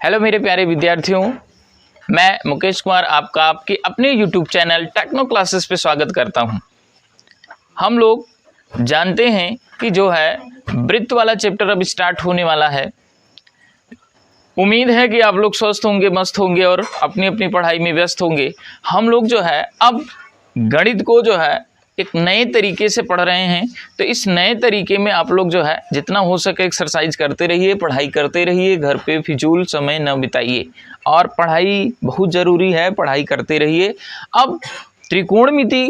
Hello मेरे प्यारे विद्यार्थियों, मैं मुकेश कुमार आपका आपके अपने YouTube चैनल टेक्नो क्लासेस पे स्वागत करता हूं। हम लोग जानते हैं कि जो है वृत्त वाला चैप्टर अब स्टार्ट होने वाला है। उम्मीद है कि आप लोग स्वस्थ होंगे, मस्त होंगे और अपनी अपनी पढ़ाई में व्यस्त होंगे। हम लोग जो है अब गणित को जो है एक नए तरीके से पढ़ रहे हैं, तो इस नए तरीके में आप लोग जो है जितना हो सके एक्सरसाइज करते रहिए, पढ़ाई करते रहिए, घर पे फिजूल समय न बिताइए और पढ़ाई बहुत ज़रूरी है, पढ़ाई करते रहिए। अब त्रिकोणमिति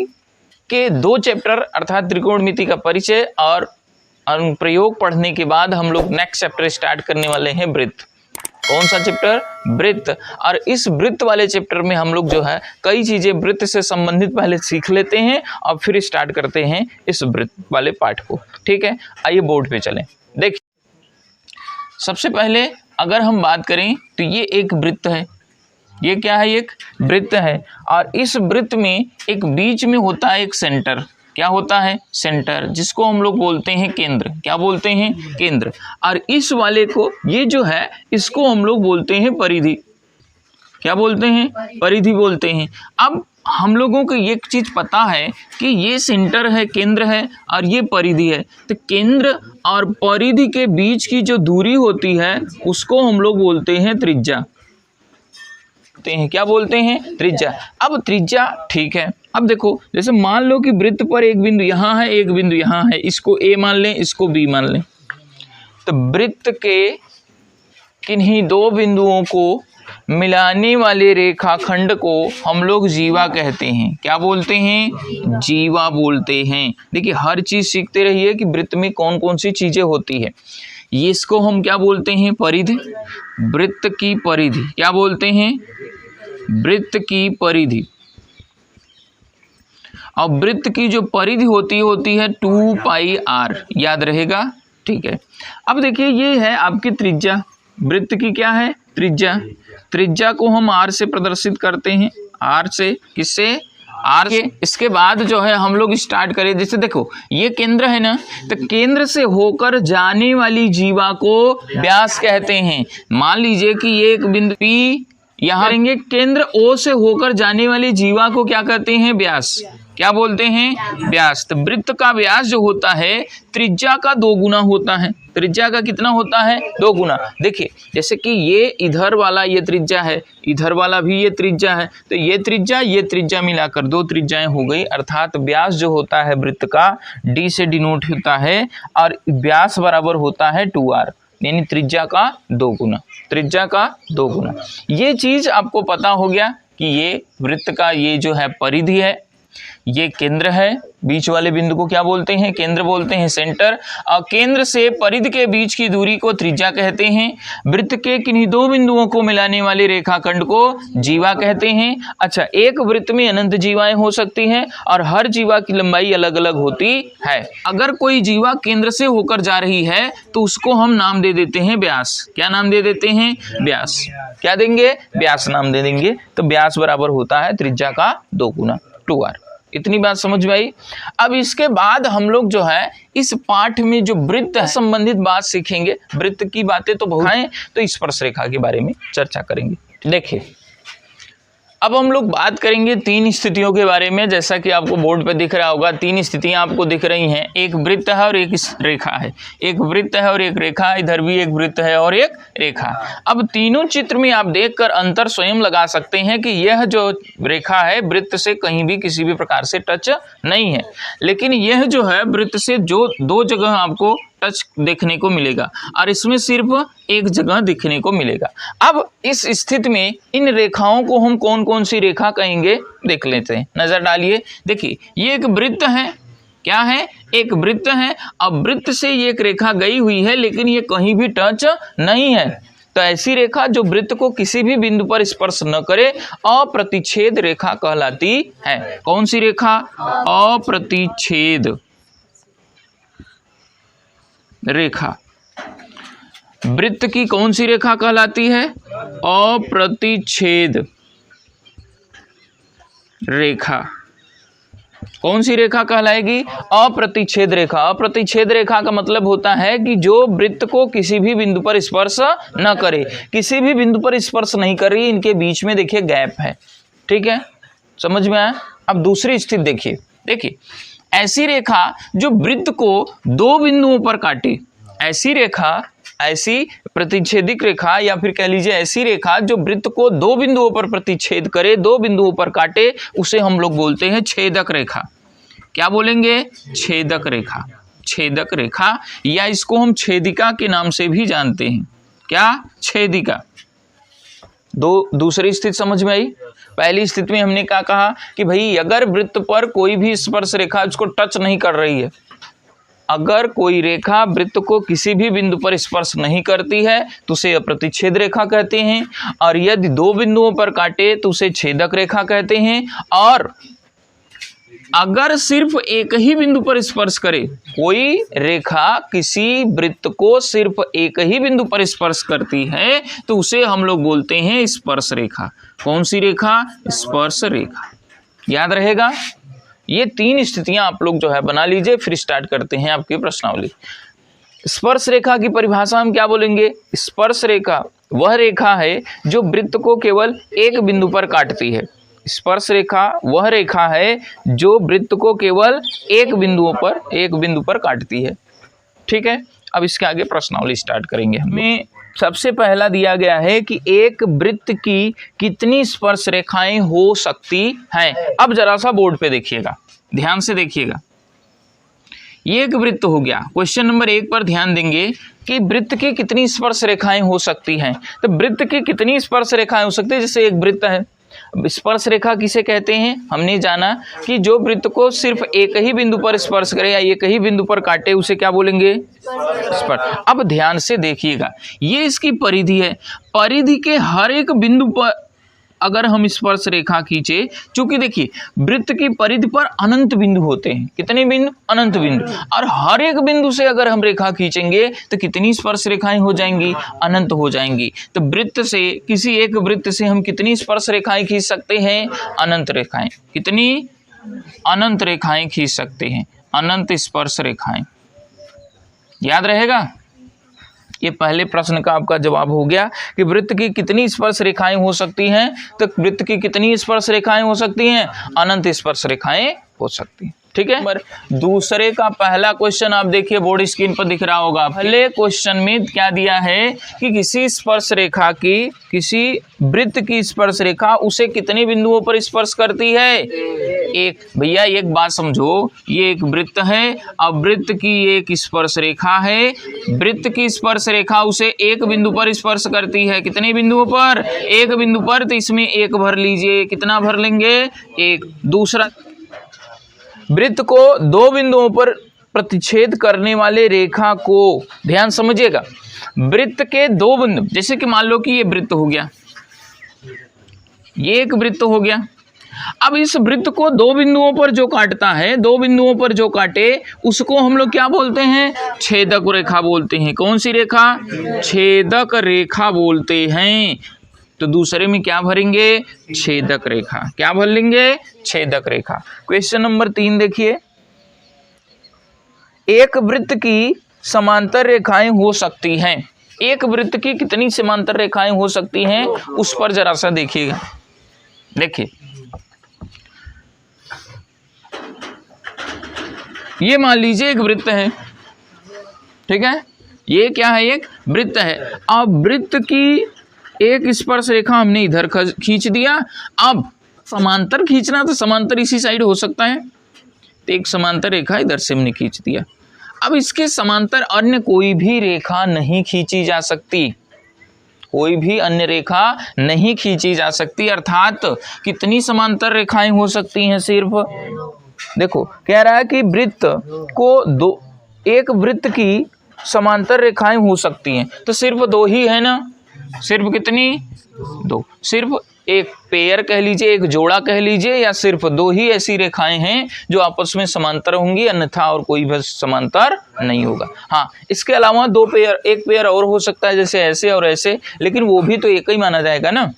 के 2 चैप्टर अर्थात त्रिकोणमिति का परिचय और अनुप्रयोग पढ़ने के बाद हम लोग नेक्स्ट चैप्टर स्टार्ट करने वाले हैं वृत्त। कौन सा चैप्टर? वृत्त। और इस वृत्त वाले चैप्टर में हम लोग जो है कई चीज़ें वृत्त से संबंधित पहले सीख लेते हैं और फिर स्टार्ट करते हैं इस वृत्त वाले पाठ को। ठीक है, आइए बोर्ड पे चलें। देखिए, सबसे पहले अगर हम बात करें तो ये एक वृत्त है। ये क्या है? एक वृत्त है और इस वृत्त में एक बीच में होता है एक सेंटर। क्या होता है? सेंटर, जिसको हम लोग बोलते हैं केंद्र। क्या बोलते हैं? केंद्र। और इस वाले को, ये जो है इसको हम लोग बोलते हैं परिधि। क्या बोलते हैं? परिधि बोलते हैं। अब हम लोगों को ये चीज़ पता है कि ये सेंटर है, केंद्र है और ये परिधि है। तो केंद्र और परिधि के बीच की जो दूरी होती है उसको हम लोग बोलते हैं त्रिज्या। क्या बोलते हैं? त्रिज्या। अब त्रिज्या ठीक है। अब देखो, जैसे मान लो कि वृत्त पर एक बिंदु यहाँ है, एक बिंदु यहाँ है, इसको ए मान लें, इसको बी मान लें। तो वृत्त के किन्हीं 2 बिंदुओं को मिलाने वाले रेखाखंड को हम लोग जीवा कहते हैं। क्या बोलते हैं? जीवा बोलते हैं। देखिए, हर चीज़ सीखते रहिए कि वृत्त में कौन कौन सी चीज़ें होती है। ये इसको हम क्या बोलते हैं? परिधि। वृत्त की परिधि क्या बोलते हैं? वृत्त की परिधि। और वृत्त की जो परिधि होती है 2 पाई r, याद रहेगा। ठीक है, अब देखिए ये है आपकी त्रिज्या। वृत्त की क्या है? त्रिज्या। त्रिज्या को हम r से प्रदर्शित करते हैं। r से, किससे? r के। इसके बाद जो है हम लोग स्टार्ट करें। जैसे देखो, ये केंद्र है ना, तो केंद्र से होकर जाने वाली जीवा को व्यास कहते हैं। मान लीजिए कि ये एक बिंदु P यहाँ करेंगे, केंद्र O से होकर जाने वाली जीवा को क्या कहते हैं? व्यास। क्या बोलते हैं? व्यास। तो वृत्त का व्यास जो होता है त्रिज्या का 2 गुना होता है। त्रिज्या का कितना होता है? 2 गुना। देखिए, जैसे कि ये इधर वाला ये त्रिज्या है, इधर वाला भी ये त्रिज्या है, तो ये त्रिज्या मिलाकर 2 त्रिज्याएं हो गई। अर्थात व्यास जो होता है वृत्त का d से डिनोट होता है और व्यास बराबर होता है 2r, यानी त्रिज्या का 2 गुना। त्रिज्या का 2 गुना। ये चीज़ आपको पता हो गया कि ये वृत्त का ये जो है परिधि है, ये केंद्र है। बीच वाले बिंदु को क्या बोलते हैं? केंद्र बोलते हैं, सेंटर। और केंद्र से परिधि के बीच की दूरी को त्रिज्या कहते हैं। वृत्त के किन्हीं 2 बिंदुओं को मिलाने वाले रेखाखंड को जीवा कहते हैं। अच्छा, एक वृत्त में अनंत जीवाएं हो सकती हैं और हर जीवा की लंबाई अलग अलग होती है। अगर कोई जीवा केंद्र से होकर जा रही है तो उसको हम नाम दे देते हैं व्यास। क्या नाम दे देते हैं? व्यास। क्या देंगे? व्यास नाम दे देंगे। तो व्यास बराबर होता है त्रिज्या का 2 गुना 2r। इतनी बात समझ में आई। अब इसके बाद हम लोग जो है इस पाठ में जो वृत्त संबंधित बात सीखेंगे। वृत्त की बातें तो बहुत हैं, तो स्पर्श रेखा के बारे में चर्चा करेंगे। देखिए, अब हम लोग बात करेंगे 3 स्थितियों के बारे में। जैसा कि आपको बोर्ड पे दिख रहा होगा, 3 स्थितियां आपको दिख रही हैं। एक वृत्त है और एक रेखा है। एक वृत्त है और एक रेखा। इधर भी एक वृत्त है और एक रेखा। अब तीनों चित्र में आप देखकर अंतर स्वयं लगा सकते हैं कि यह जो रेखा है वृत्त से कहीं भी किसी भी प्रकार से टच नहीं है, लेकिन यह जो है वृत्त से जो 2 जगह आपको टच देखने को मिलेगा और इसमें सिर्फ एक जगह दिखने को मिलेगा। अब इस स्थिति में इन रेखाओं को हम कौन कौन सी रेखा कहेंगे देख लेते हैं। नजर डालिए। देखिए, ये एक वृत्त है। क्या है? एक वृत्त है। अब वृत्त से ये एक रेखा गई हुई है, लेकिन ये कहीं भी टच नहीं है। तो ऐसी रेखा जो वृत्त को किसी भी बिंदु पर स्पर्श न करे अप्रतिच्छेद रेखा कहलाती है। कौन सी रेखा? अप्रतिच्छेद रेखा। वृत्त की कौन सी रेखा कहलाती है? अप्रतिच्छेद रेखा। कौन सी रेखा कहलाएगी? अप्रतिच्छेद रेखा। अप्रतिच्छेद रेखा का मतलब होता है कि जो वृत्त को किसी भी बिंदु पर स्पर्श न करे, किसी भी बिंदु पर स्पर्श नहीं कर रही, इनके बीच में देखिए गैप है। ठीक है, समझ में आया? अब दूसरी स्थिति देखिए, देखिए ऐसी रेखा जो वृत्त को दो बिंदुओं पर काटे, ऐसी रेखा, ऐसी प्रतिच्छेदिक रेखा या फिर कह लीजिए ऐसी रेखा जो वृत्त को दो बिंदुओं पर प्रतिच्छेद करे, दो बिंदुओं पर काटे, उसे हम लोग बोलते हैं छेदक रेखा। क्या बोलेंगे? छेदक रेखा। छेदक रेखा, या इसको हम छेदिका के नाम से भी जानते हैं। क्या? छेदिका। दूसरी स्थिति समझ में आई? पहली स्थिति में हमने क्या कहा कि भाई अगर वृत्त पर कोई भी स्पर्श रेखा उसको टच नहीं कर रही है, अगर कोई रेखा वृत्त को किसी भी बिंदु पर स्पर्श नहीं करती है तो उसे अप्रतिच्छेद रेखा कहते हैं, और यदि दो बिंदुओं पर काटे तो उसे छेदक रेखा कहते हैं। और अगर सिर्फ एक ही बिंदु पर स्पर्श करे, कोई रेखा किसी वृत्त को सिर्फ एक ही बिंदु पर स्पर्श करती है तो उसे हम लोग बोलते हैं स्पर्श रेखा। कौन सी रेखा? स्पर्श रेखा। याद रहेगा? ये तीन स्थितियां आप लोग जो है बना लीजिए, फिर स्टार्ट करते हैं आपकी प्रश्नावली। स्पर्श रेखा की परिभाषा हम क्या बोलेंगे? स्पर्श रेखा वह रेखा है जो वृत्त को केवल एक बिंदु पर काटती है। स्पर्श रेखा वह रेखा है जो वृत्त को केवल एक बिंदु पर काटती है। ठीक है, अब इसके आगे प्रश्नावली स्टार्ट करेंगे। हमें सबसे पहला दिया गया है कि एक वृत्त की कितनी स्पर्श रेखाएं हो सकती हैं। अब जरा सा बोर्ड पे देखिएगा, ध्यान से देखिएगा। ये एक वृत्त हो गया। क्वेश्चन नंबर 1 पर ध्यान देंगे कि वृत्त की कितनी स्पर्श रेखाएं हो सकती हैं। तो वृत्त की कितनी स्पर्श रेखाएं हो सकती है? जैसे एक वृत्त है, स्पर्श रेखा किसे कहते हैं? हमने जाना कि जो वृत्त को सिर्फ एक ही बिंदु पर स्पर्श करे या एक ही बिंदु पर काटे, उसे क्या बोलेंगे? स्पर्श। अब ध्यान से देखिएगा, ये इसकी परिधि है। परिधि के हर एक बिंदु पर अगर हम स्पर्श रेखा खींचे, चूंकि देखिए वृत्त की परिधि पर अनंत बिंदु होते हैं। कितने बिंदु? अनंत बिंदु। और हर एक बिंदु से अगर हम रेखा खींचेंगे तो कितनी स्पर्श रेखाएं हो जाएंगी? अनंत हो जाएंगी। तो वृत्त से, किसी एक वृत्त से हम कितनी स्पर्श रेखाएं खींच सकते हैं? अनंत रेखाएं। कितनी? अनंत रेखाएं खींच सकते हैं, अनंत स्पर्श रेखाएं। याद रहेगा? ये पहले प्रश्न का आपका जवाब हो गया कि वृत्त की कितनी स्पर्श रेखाएं हो सकती हैं। तो वृत्त की कितनी स्पर्श रेखाएं हो सकती हैं? अनंत स्पर्श रेखाएं हो सकती हैं। ठीक है, दूसरे का पहला क्वेश्चन आप देखिए, बोर्ड स्क्रीन पर दिख रहा होगा। पहले क्वेश्चन में क्या दिया है कि किसी स्पर्श रेखा की, किसी वृत्त की स्पर्श रेखा उसे कितने बिंदुओं पर स्पर्श करती है? एक। भैया एक बात समझो, ये एक वृत्त है, अब वृत्त की एक स्पर्श रेखा है, वृत्त की स्पर्श रेखा उसे एक बिंदु पर स्पर्श करती है। कितने बिंदुओं पर? एक बिंदु पर। तो इसमें एक भर लीजिए। कितना भर लेंगे? एक। दूसरा, वृत्त को दो बिंदुओं पर प्रतिच्छेद करने वाले रेखा को, ध्यान समझिएगा, वृत्त के दो बिंदु, जैसे कि मान लो कि ये वृत्त हो गया, ये एक वृत्त हो गया। अब इस वृत्त को दो बिंदुओं पर जो काटता है, दो बिंदुओं पर जो काटे, उसको हम लोग क्या बोलते हैं? छेदक रेखा बोलते हैं। कौन सी रेखा? छेदक रेखा बोलते हैं। तो दूसरे में क्या भरेंगे? छेदक रेखा। क्या भर लेंगे? छेदक रेखा। क्वेश्चन नंबर 3 देखिए, एक वृत्त की समांतर रेखाएं हो सकती हैं। एक वृत्त की कितनी समांतर रेखाएं हो सकती हैं, उस पर जरा सा देखिएगा। देखिए, ये मान लीजिए एक वृत्त है, ठीक है, ये क्या है? एक वृत्त है। अब वृत्त की एक स्पर्श रेखा हमने इधर खींच दिया। अब समांतर खींचना, तो समांतर इसी साइड हो सकता है, तो एक समांतर रेखा इधर से हमने खींच दिया। अब इसके समांतर अन्य कोई भी रेखा नहीं खींची जा सकती, कोई भी अन्य रेखा नहीं खींची जा सकती। अर्थात कितनी समांतर रेखाएं हो सकती हैं? सिर्फ, देखो कह रहा है कि वृत्त को दो, एक वृत्त की समांतर रेखाएं हो सकती हैं, तो सिर्फ दो ही है ना? सिर्फ कितनी? दो। सिर्फ एक पेयर कह लीजिए, एक जोड़ा कह लीजिए, या सिर्फ दो ही ऐसी रेखाएं हैं जो आपस में समांतर होंगी, अन्यथा और कोई भी समांतर नहीं होगा। हाँ, इसके अलावा दो पेयर, एक पेयर और हो सकता है, जैसे ऐसे और ऐसे, लेकिन वो भी तो एक ही माना जाएगा ना।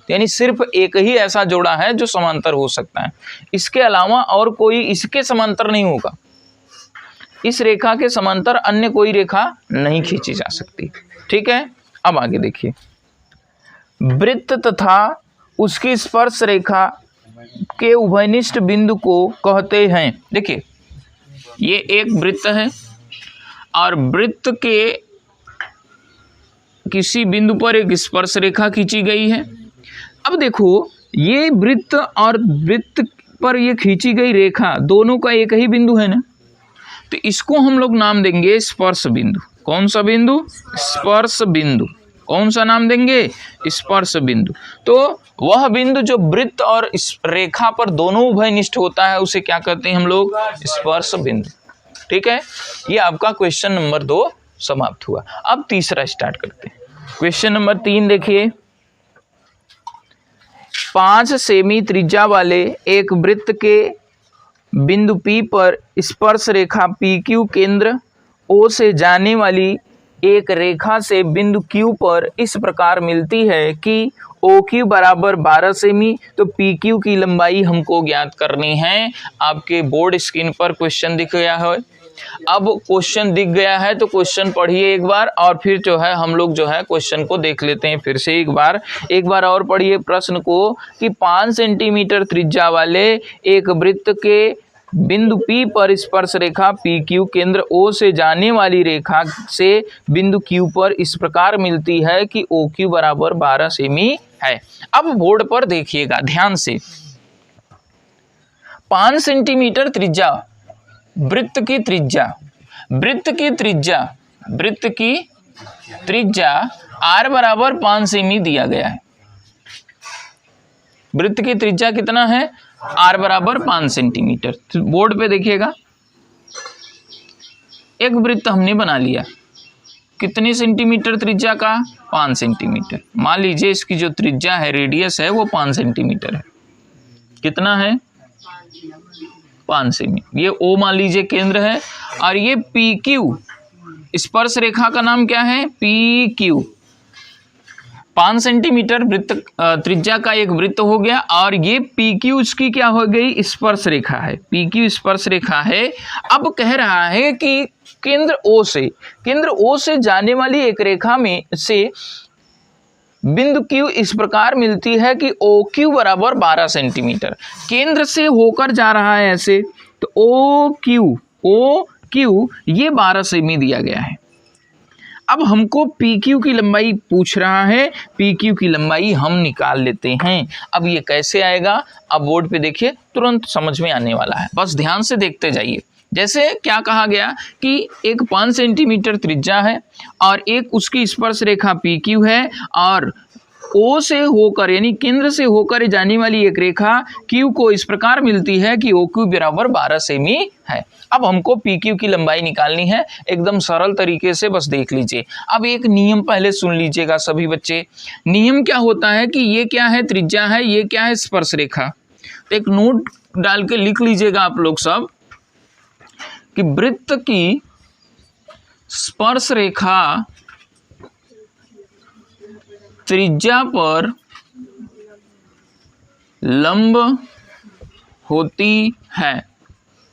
यानी सिर्फ एक ही ऐसा जोड़ा है जो समांतर हो सकता है, इसके अलावा और कोई इसके समांतर नहीं होगा। इस रेखा के समांतर अन्य कोई रेखा नहीं खींची जा सकती। ठीक है, अब आगे देखिए, वृत्त तथा उसकी स्पर्श रेखा के उभयनिष्ठ बिंदु को कहते हैं। देखिए ये एक वृत्त है और वृत्त के किसी बिंदु पर एक स्पर्श रेखा खींची गई है। अब देखो ये वृत्त और वृत्त पर ये खींची गई रेखा दोनों का एक ही बिंदु है ना, तो इसको हम लोग नाम देंगे स्पर्श बिंदु। कौन सा बिंदु? स्पर्श बिंदु। कौन सा नाम देंगे? स्पर्श बिंदु। तो वह बिंदु जो वृत्त और इस रेखा पर दोनों उभयनिष्ठ होता है उसे क्या कहते हैं हम लोग? स्पर्श बिंदु। ठीक है, ये आपका क्वेश्चन नंबर 2 समाप्त हुआ। अब तीसरा स्टार्ट करते हैं। क्वेश्चन नंबर 3 देखिए, 5 सेमी त्रिज्या वाले एक वृत्त के बिंदु P पर स्पर्श रेखा PQ केंद्र O से जाने वाली एक रेखा से बिंदु Q पर इस प्रकार मिलती है कि OQ बराबर 12 सेमी। तो PQ की लंबाई हमको ज्ञात करनी है। आपके बोर्ड स्क्रीन पर क्वेश्चन दिख गया है। अब क्वेश्चन दिख गया है तो क्वेश्चन पढ़िए एक बार और फिर जो है हम लोग जो है क्वेश्चन को देख लेते हैं फिर से एक बार और पढ़िए प्रश्न को कि 5 सेंटीमीटर त्रिज्या वाले एक वृत्त के बिंदु P पर स्पर्श रेखा PQ केंद्र O से जाने वाली रेखा से बिंदु Q पर इस प्रकार मिलती है कि OQ बराबर 12 सेमी है। अब बोर्ड पर देखिएगा ध्यान से, 5 सेंटीमीटर त्रिज्या वृत्त की त्रिज्या R बराबर 5 सेमी दिया गया है। वृत्त की त्रिज्या कितना है? R बराबर 5 सेंटीमीटर। तो बोर्ड पे देखिएगा, एक वृत्त हमने बना लिया, कितने सेंटीमीटर त्रिज्या का? 5 सेंटीमीटर। मान लीजिए इसकी जो त्रिज्या है, रेडियस है, वो 5 सेंटीमीटर है। कितना है? 5 सेमी। ये O मान लीजिए केंद्र है और ये PQ स्पर्श रेखा का नाम क्या है? PQ। 5 सेंटीमीटर वृत्त त्रिज्या का एक वृत्त हो गया और ये PQ उसकी क्या हो गई? स्पर्श रेखा है। PQ स्पर्श रेखा है। अब कह रहा है कि केंद्र O से जाने वाली एक रेखा में से बिंदु Q इस प्रकार मिलती है कि OQ बराबर 12 सेंटीमीटर। केंद्र से होकर जा रहा है ऐसे, तो OQ ये 12 सेमी दिया गया है। अब हमको PQ की लंबाई पूछ रहा है, PQ की लंबाई हम निकाल लेते हैं। अब ये कैसे आएगा? अब बोर्ड पे देखिए, तुरंत समझ में आने वाला है, बस ध्यान से देखते जाइए। जैसे क्या कहा गया कि एक 5 सेंटीमीटर त्रिज्या है और एक उसकी स्पर्श रेखा PQ है और O से होकर यानी केंद्र से होकर जाने वाली एक रेखा Q को इस प्रकार मिलती है कि OQ बराबर 12 सेमी है। अब हमको PQ की लंबाई निकालनी है, एकदम सरल तरीके से बस देख लीजिए। अब एक नियम पहले सुन लीजिएगा सभी बच्चे। नियम क्या होता है कि ये क्या है? त्रिज्या है, ये क्या है? स्पर्श रेखा। तो एक नोट डाल के लिख लीजिएगा आप लोग सब कि वृत्त की स्पर्श रेखा त्रिज्या पर लंब होती है।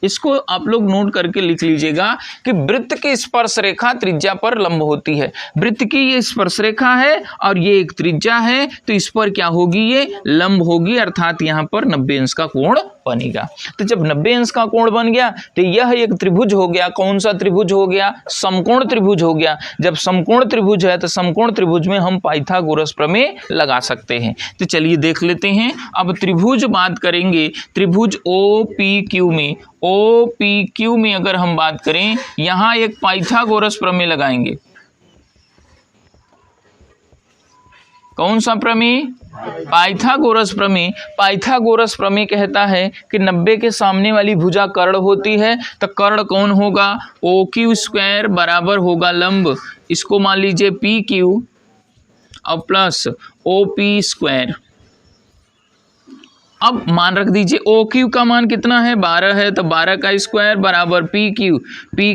इसको आप लोग नोट करके लिख लीजिएगा कि वृत्त की स्पर्श रेखा त्रिज्या पर लंब होती है। वृत्त की ये स्पर्श रेखा है और ये एक त्रिज्या है, तो इस पर क्या होगी? ये लंब होगी, अर्थात यहाँ पर 90 अंश का कोण बनेगा। तो जब 90 अंश का कोण बन गया तो यह एक त्रिभुज हो गया। कौन सा त्रिभुज हो गया? समकोण त्रिभुज हो गया। जब समकोण त्रिभुज है तो समकोण त्रिभुज में हम पाइथागोरस प्रमेय लगा सकते हैं। तो चलिए देख लेते हैं। अब त्रिभुज बात करेंगे, त्रिभुज OPQ में अगर हम बात करें, यहां एक पाइथागोरस प्रमेय लगाएंगे। कौन सा प्रमेय? पाइथागोरस प्रमेय। पाइथागोरस प्रमेय कहता है कि 90 के सामने वाली भुजा कर्ण होती है, तो कर्ण कौन होगा? OQ स्क्वायर बराबर होगा लंब, इसको मान लीजिए PQ और प्लस OP स्क्वायर। अब मान रख दीजिए ओ क्यू का मान कितना है 12 है, तो 12 का स्क्वायर बराबर पी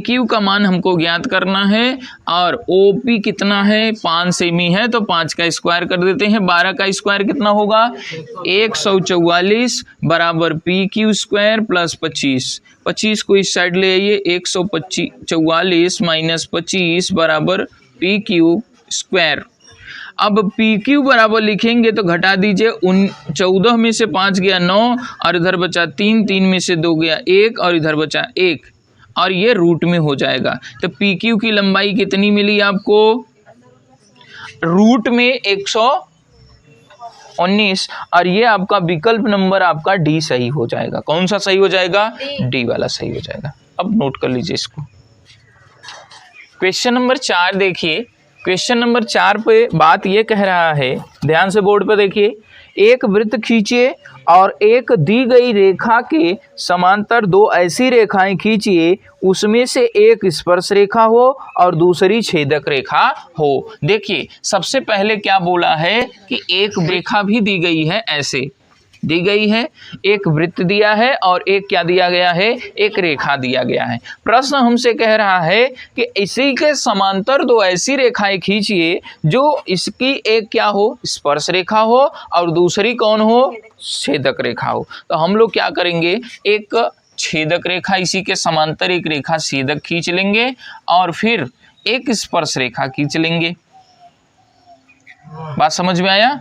क्यू का मान हमको ज्ञात करना है और ओ पी कितना है 5 सेमी है, तो 5 का स्क्वायर कर देते हैं। 12 का स्क्वायर कितना होगा 144 बराबर पी क्यू स्क्वायर प्लस 25 को इस साइड ले आइए, 144 माइनस 25 बराबर पी क्यू स्क्वायर। अब पी क्यू बराबर लिखेंगे तो घटा दीजिए, 14 में से 5 गया 9 और इधर बचा 3, 3 में से 2 गया 1 और इधर बचा 1 और ये रूट में हो जाएगा। तो पी क्यू की लंबाई कितनी मिली आपको रूट में 119 और ये आपका विकल्प नंबर आपका डी सही हो जाएगा। कौन सा सही हो जाएगा डी वाला सही हो जाएगा। अब नोट कर लीजिए इसको। क्वेश्चन नंबर 4 देखिए, क्वेश्चन नंबर 4 पे बात ये कह रहा है, ध्यान से बोर्ड पे देखिए, एक वृत्त खींचिए और एक दी गई रेखा के समांतर 2 ऐसी रेखाएं खींचिए, उसमें से एक स्पर्श रेखा हो और दूसरी छेदक रेखा हो। देखिए सबसे पहले क्या बोला है कि एक रेखा भी दी गई है, ऐसे दी गई है, एक वृत्त दिया है और एक क्या दिया गया है एक रेखा दिया गया है। प्रश्न हमसे कह रहा है कि इसी के समांतर 2 ऐसी रेखाएं खींचिए जो इसकी एक क्या हो स्पर्श रेखा हो और दूसरी कौन हो छेदक रेखा हो। तो हम लोग क्या करेंगे, एक छेदक रेखा इसी के समांतर एक रेखा छेदक खींच लेंगे और फिर एक स्पर्श रेखा खींच लेंगे। बात समझ में आया?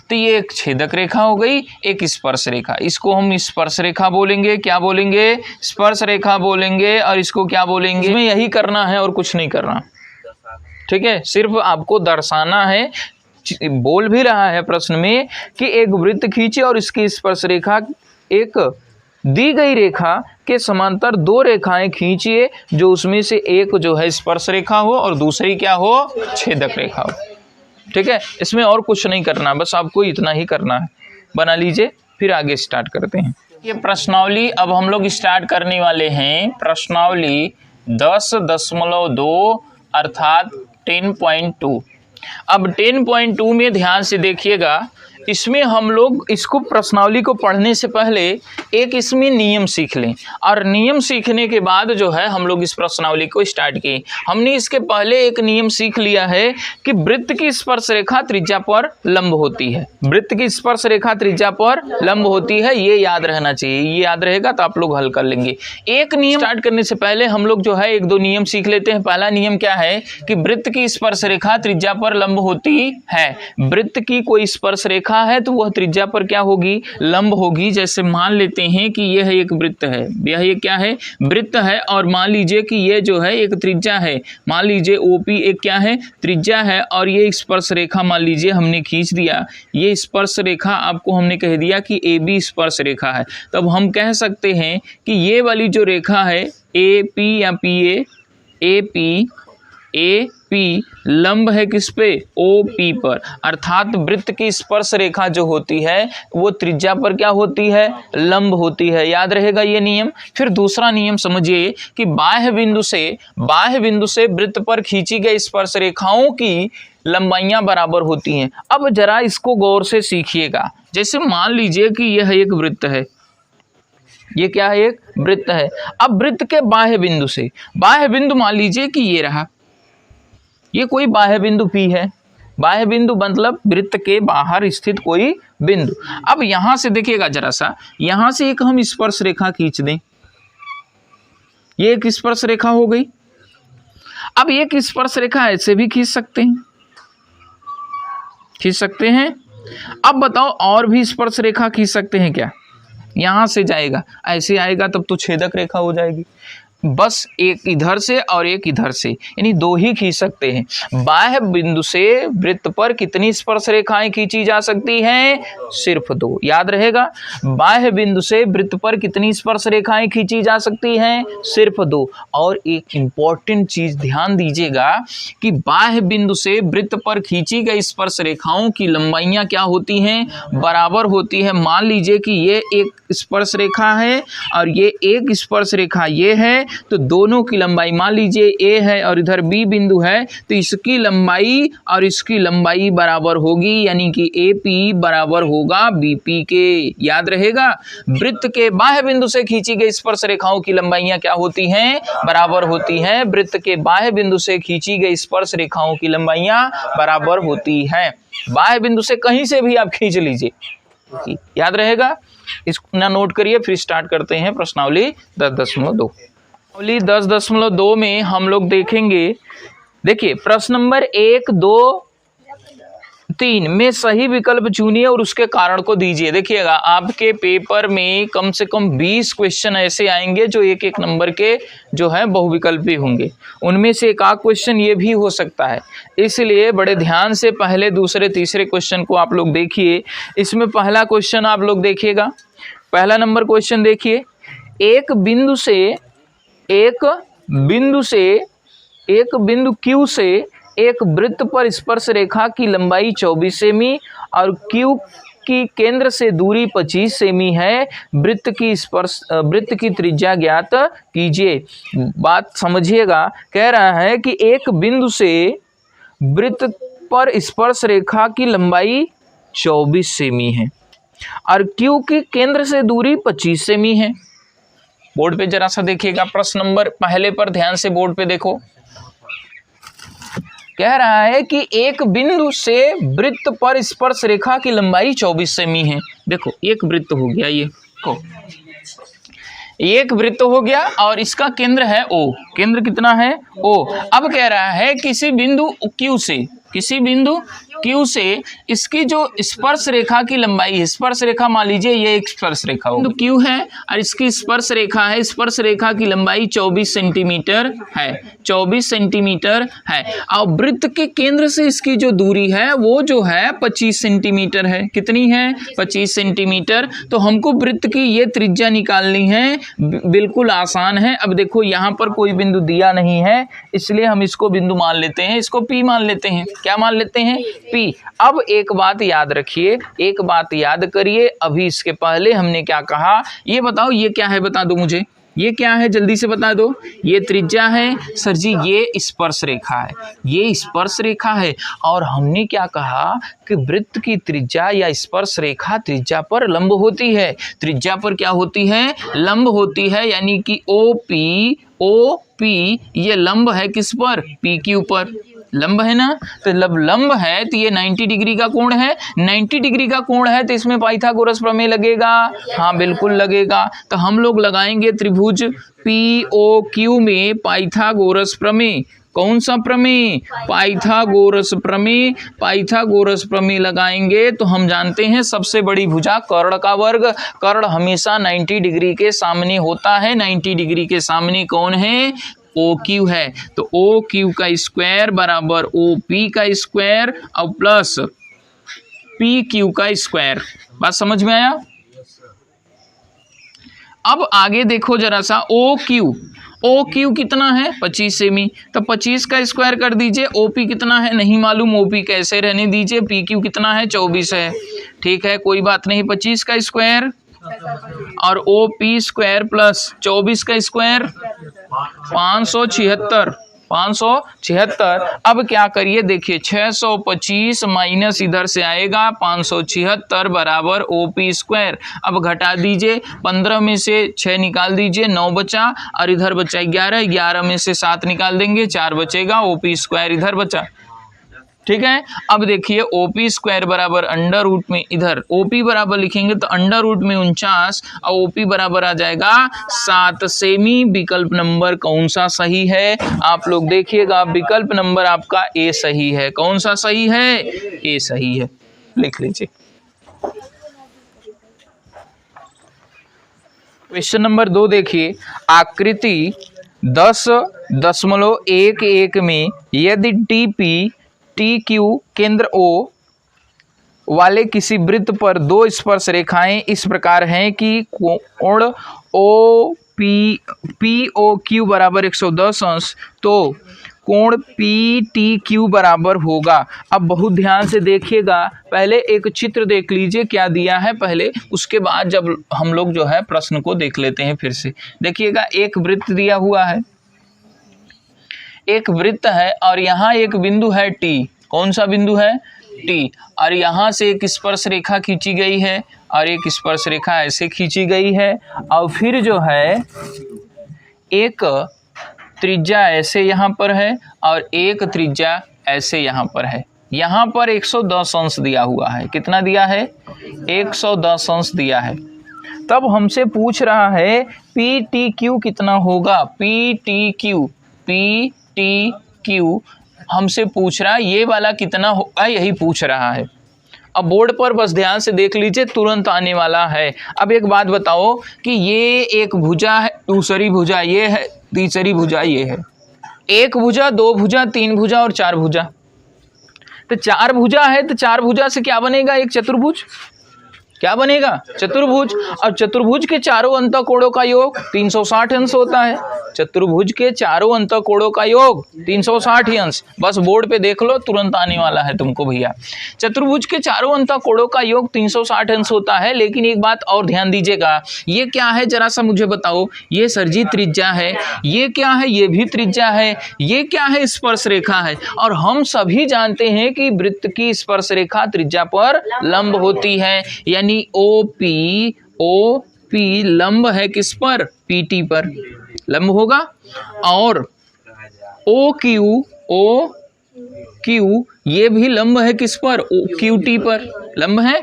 तो ये एक छेदक रेखा हो गई, एक स्पर्श रेखा, इसको हम स्पर्श रेखा बोलेंगे। क्या बोलेंगे स्पर्श रेखा बोलेंगे। और इसको क्या बोलेंगे, इसमें यही करना है और कुछ नहीं करना, ठीक है, सिर्फ आपको दर्शाना है। बोल भी रहा है प्रश्न में कि एक वृत्त खींचे और इसकी स्पर्श रेखा एक दी गई रेखा के समांतर 2 रेखाएं खींचिए जो उसमें से एक जो है स्पर्श रेखा हो और दूसरी क्या हो छेदक रेखा हो। ठीक है, इसमें और कुछ नहीं करना, बस आपको इतना ही करना है। बना लीजिए, फिर आगे स्टार्ट करते हैं। ये प्रश्नावली अब हम लोग स्टार्ट करने वाले हैं। प्रश्नावली 10.2 अर्थात 10.2। अब 10.2 में ध्यान से देखिएगा, इसमें हम लोग इसको प्रश्नावली को पढ़ने से पहले एक इसमें नियम सीख लें और नियम सीखने के बाद जो है हम लोग इस प्रश्नावली को स्टार्ट किए। हमने इसके पहले एक नियम सीख लिया है कि वृत्त की स्पर्श रेखा त्रिज्या पर लंब होती है। वृत्त की स्पर्श रेखा त्रिज्या पर लंब होती है, ये याद रहना चाहिए। ये याद रहेगा तो आप लोग हल कर लेंगे। एक नियम स्टार्ट करने से पहले हम लोग जो है 1-2 नियम सीख लेते हैं। पहला नियम क्या है कि वृत्त की स्पर्श रेखा त्रिज्या पर लंब होती है। वृत्त की कोई स्पर्श रेखा है तो वह त्रिज्या पर क्या होगी लंब होगी। जैसे मान लेते हैं कि यह एक वृत्त है, यह एक क्या है वृत्त है और मान लीजिए कि यह जो है एक त्रिज्या है, मान लीजिए ओपी एक क्या है त्रिज्या है और ये स्पर्श रेखा मान लीजिए हमने खींच दिया। ये स्पर्श रेखा आपको हमने कह दिया कि ए बी स्पर्श रेखा है। तब हम कह सकते हैं कि ये वाली जो रेखा है ए पी या P A P A P लंब है किस पे ओ पी पर, अर्थात वृत्त की स्पर्श रेखा जो होती है वो त्रिज्या पर क्या होती है लंब होती है। याद रहेगा ये नियम। फिर दूसरा नियम समझिए कि बाह्य बिंदु से वृत्त पर खींची गई स्पर्श रेखाओं की लंबाइयां बराबर होती हैं। अब जरा इसको गौर से सीखिएगा। जैसे मान लीजिए कि यह एक वृत्त है, ये क्या है एक वृत्त है। अब वृत्त के बाह्य बिंदु मान लीजिए कि ये रहा, ये कोई बाह्य बिंदु P है। बाह्य बिंदु मतलब वृत्त के बाहर स्थित कोई बिंदु। अब यहां से देखिएगा जरा सा, यहां से एक हम स्पर्श रेखा खींच दें, ये एक स्पर्श रेखा हो गई। अब एक स्पर्श रेखा ऐसे भी खींच सकते हैं। अब बताओ और भी स्पर्श रेखा खींच सकते हैं क्या? यहां से जाएगा ऐसे आएगा तब तो छेदक रेखा हो जाएगी। बस एक इधर से और एक इधर से, यानी 2 ही खींच सकते हैं। बाह्य बिंदु से वृत्त पर कितनी स्पर्श रेखाएं खींची जा सकती हैं? सिर्फ 2। याद रहेगा, बाह्य बिंदु से वृत्त पर कितनी स्पर्श रेखाएं खींची जा सकती हैं? सिर्फ 2। और एक इंपॉर्टेंट चीज ध्यान दीजिएगा कि बाह्य बिंदु से वृत्त पर खींची गई स्पर्श रेखाओं की लंबाइयां क्या होती हैं? बराबर होती है। मान लीजिए कि ये एक स्पर्श रेखा है और ये एक स्पर्श रेखा ये है, तो दोनों की लंबाई, मान लीजिए ए है और इधर बी बिंदु है, तो इसकी लंबाई और इसकी लंबाई बराबर होगी, यानी कि ए पी बराबर होगा बी पी के। याद रहेगा, वृत्त के बाह्य बिंदु से खींची गई स्पर्श रेखाओं की लंबाइयां क्या होती हैं? बराबर होती हैं। वृत्त के बाह्य बिंदु से खींची गई स्पर्श रेखाओं की लंबाइयां बराबर होती हैं। बाह्य बिंदु से कहीं से भी आप खींच लीजिए, याद रहेगा। इसको ना नोट करिए, फिर स्टार्ट करते हैं प्रश्नावली 10.2। प्रश्नावली 10.2 में हम लोग देखेंगे, देखिए प्रश्न नंबर 1, 2, 3 में सही विकल्प चुनिए और उसके कारण को दीजिए। देखिएगा, आपके पेपर में कम से कम 20 क्वेश्चन ऐसे आएंगे जो एक एक नंबर के जो है बहुविकल्पी होंगे। उनमें से एक आध क्वेश्चन ये भी हो सकता है, इसलिए बड़े ध्यान से पहले, दूसरे, तीसरे क्वेश्चन को आप लोग देखिए। इसमें पहला क्वेश्चन आप लोग देखिएगा, पहला नंबर क्वेश्चन देखिए। एक बिंदु Q से एक वृत्त पर स्पर्श रेखा की लंबाई 24 सेमी और Q की केंद्र से दूरी 25 सेमी है। वृत्त की त्रिज्या ज्ञात कीजिए। बात समझिएगा, कह रहा है कि एक बिंदु से वृत्त पर स्पर्श रेखा की लंबाई 24 सेमी है और Q की केंद्र से दूरी 25 सेमी है। बोर्ड पे जरा सा देखिएगा, प्रश्न नंबर पहले पर ध्यान से बोर्ड पे देखो। कह रहा है कि एक बिंदु से वृत्त पर स्पर्श रेखा की लंबाई 24 सेमी है। देखो, एक वृत्त हो गया, ये को एक वृत्त हो गया और इसका केंद्र है O। केंद्र कितना है? O। अब कह रहा है किसी बिंदु Q से इसकी जो स्पर्श रेखा की लंबाई है, स्पर्श रेखा मान लीजिए ये एक स्पर्श रेखा हो, बिंदु Q है और इसकी स्पर्श रेखा है, स्पर्श रेखा की लंबाई 24 सेंटीमीटर है, 24 सेंटीमीटर है। और वृत्त के केंद्र से इसकी जो दूरी है वो जो है 25 सेंटीमीटर है। कितनी है? 25 सेंटीमीटर। तो हमको वृत्त की ये त्रिज्या निकालनी है, बिल्कुल आसान है। अब देखो, यहाँ पर कोई बिंदु दिया नहीं है, इसलिए हम इसको बिंदु मान लेते हैं, इसको P मान लेते हैं। क्या मान लेते हैं? P। अब एक बात याद रखिए, एक बात याद करिए, अभी इसके पहले हमने क्या कहा, ये बताओ, ये क्या है? बता दो मुझे, ये क्या है? जल्दी से बता दो। ये त्रिज्या है सर जी, ये स्पर्श रेखा है, ये स्पर्श रेखा है। और हमने क्या कहा कि वृत्त की त्रिज्या या स्पर्श रेखा त्रिज्या पर लंब होती है। त्रिज्या पर क्या होती है? लंब होती है, यानी कि OP ये लंब है किस पर? PQ पर। लंब है ना, तो लंब है तो ये 90 डिग्री का कोण है। 90 डिग्री का कोण है तो इसमें पाइथागोरस प्रमेय लगेगा। हाँ, बिल्कुल लगेगा। तो हम लोग लगाएंगे त्रिभुज POQ में पाइथागोरस प्रमेय। कौन सा प्रमेय? पाइथागोरस प्रमेय। पाइथागोरस प्रमेय लगाएंगे तो हम जानते हैं सबसे बड़ी भुजा कर्ण का वर्ग। कर्ण हमेशा 90 डिग्री के सामने होता है। 90 डिग्री के सामने कौन है? OQ है। तो OQ का स्क्वायर बराबर OP का स्क्वायर और प्लस PQ का स्क्वायर। बात समझ में आया? अब आगे देखो जरा सा, OQ कितना है? 25 सेमी। तो 25 का स्क्वायर कर दीजिए। OP कितना है? नहीं मालूम, OP कैसे रहने दीजिए। PQ कितना है? 24 है। ठीक है, कोई बात नहीं। 25 का स्क्वायर और OP स्क्वायर प्लस 24 का स्क्वायर 576। अब क्या करिए, देखिए 625 माइनस इधर से आएगा 576 बराबर OP स्क्वायर। अब घटा दीजिए, 15 में से 6 निकाल दीजिए, 9 बचा और इधर बचा 11। 11 में से 7 निकाल देंगे, 4 बचेगा। OP स्क्वायर इधर बचा। ठीक है, अब देखिए OP स्क्वायर बराबर अंडर रूट में, इधर OP बराबर लिखेंगे तो अंडर रूट में 49 और OP बराबर आ जाएगा 7 सेमी। विकल्प नंबर कौन सा सही है? आप लोग देखिएगा, विकल्प नंबर आपका A सही है। कौन सा सही है? A सही है, लिख लीजिए। क्वेश्चन नंबर 2 देखिए, आकृति 10.11 में यदि TQ केंद्र O वाले किसी वृत्त पर दो स्पर्श रेखाएं इस प्रकार हैं कि कोण POQ बराबर 110 अंश, तो कोण पी टी क्यू बराबर होगा। अब बहुत ध्यान से देखिएगा, पहले एक चित्र देख लीजिए क्या दिया है पहले, उसके बाद जब हम लोग जो है प्रश्न को देख लेते हैं फिर से। देखिएगा एक वृत्त दिया हुआ है, एक वृत्त है और यहाँ एक बिंदु है टी। कौन सा बिंदु है? टी। और यहाँ से एक स्पर्श रेखा खींची गई है और एक स्पर्श रेखा ऐसे खींची गई है और फिर जो है एक त्रिज्या ऐसे यहाँ पर है और एक त्रिज्या ऐसे यहाँ पर है। यहाँ पर 110 अंश दिया हुआ है। कितना दिया है? 110 अंश दिया है। तब हमसे पूछ रहा है पी टी क्यू कितना होगा। पी टी क्यू हमसे पूछ रहा है, ये वाला कितना होगा यही पूछ रहा है। अब बोर्ड पर बस ध्यान से देख लीजिए, तुरंत आने वाला है। अब एक बात बताओ कि ये एक भुजा है, दूसरी भुजा ये है, तीसरी भुजा ये है। एक भुजा, दो भुजा, तीन भुजा और चार भुजा। तो चार भुजा है तो चार भुजा से क्या बनेगा? एक चतुर्भुज। क्या बनेगा? चतुर्भुज। और चतुर्भुज के चारों अंतःकोणों का योग 360 अंश होता है। चतुर्भुज के चारों अंतःकोणों का योग 360 अंश। बस बोर्ड पे देख लो, तुरंत आने वाला है तुमको भैया। चतुर्भुज के चारों अंतःकोणों का योग 360 अंश होता है। लेकिन एक बात और ध्यान दीजिएगा, ये क्या है जरा सा मुझे बताओ। ये सरजी त्रिज्या है, ये क्या है? ये भी त्रिज्या है। ये क्या है? स्पर्श रेखा है। और हम सभी जानते हैं कि वृत्त की स्पर्श रेखा त्रिज्या पर लंब होती है, यानी ओ पी लंब है किस पर? पी टी पर लंब होगा। और ओ क्यू ये भी लंब है किस पर? ओ क्यू टी पर लंब है।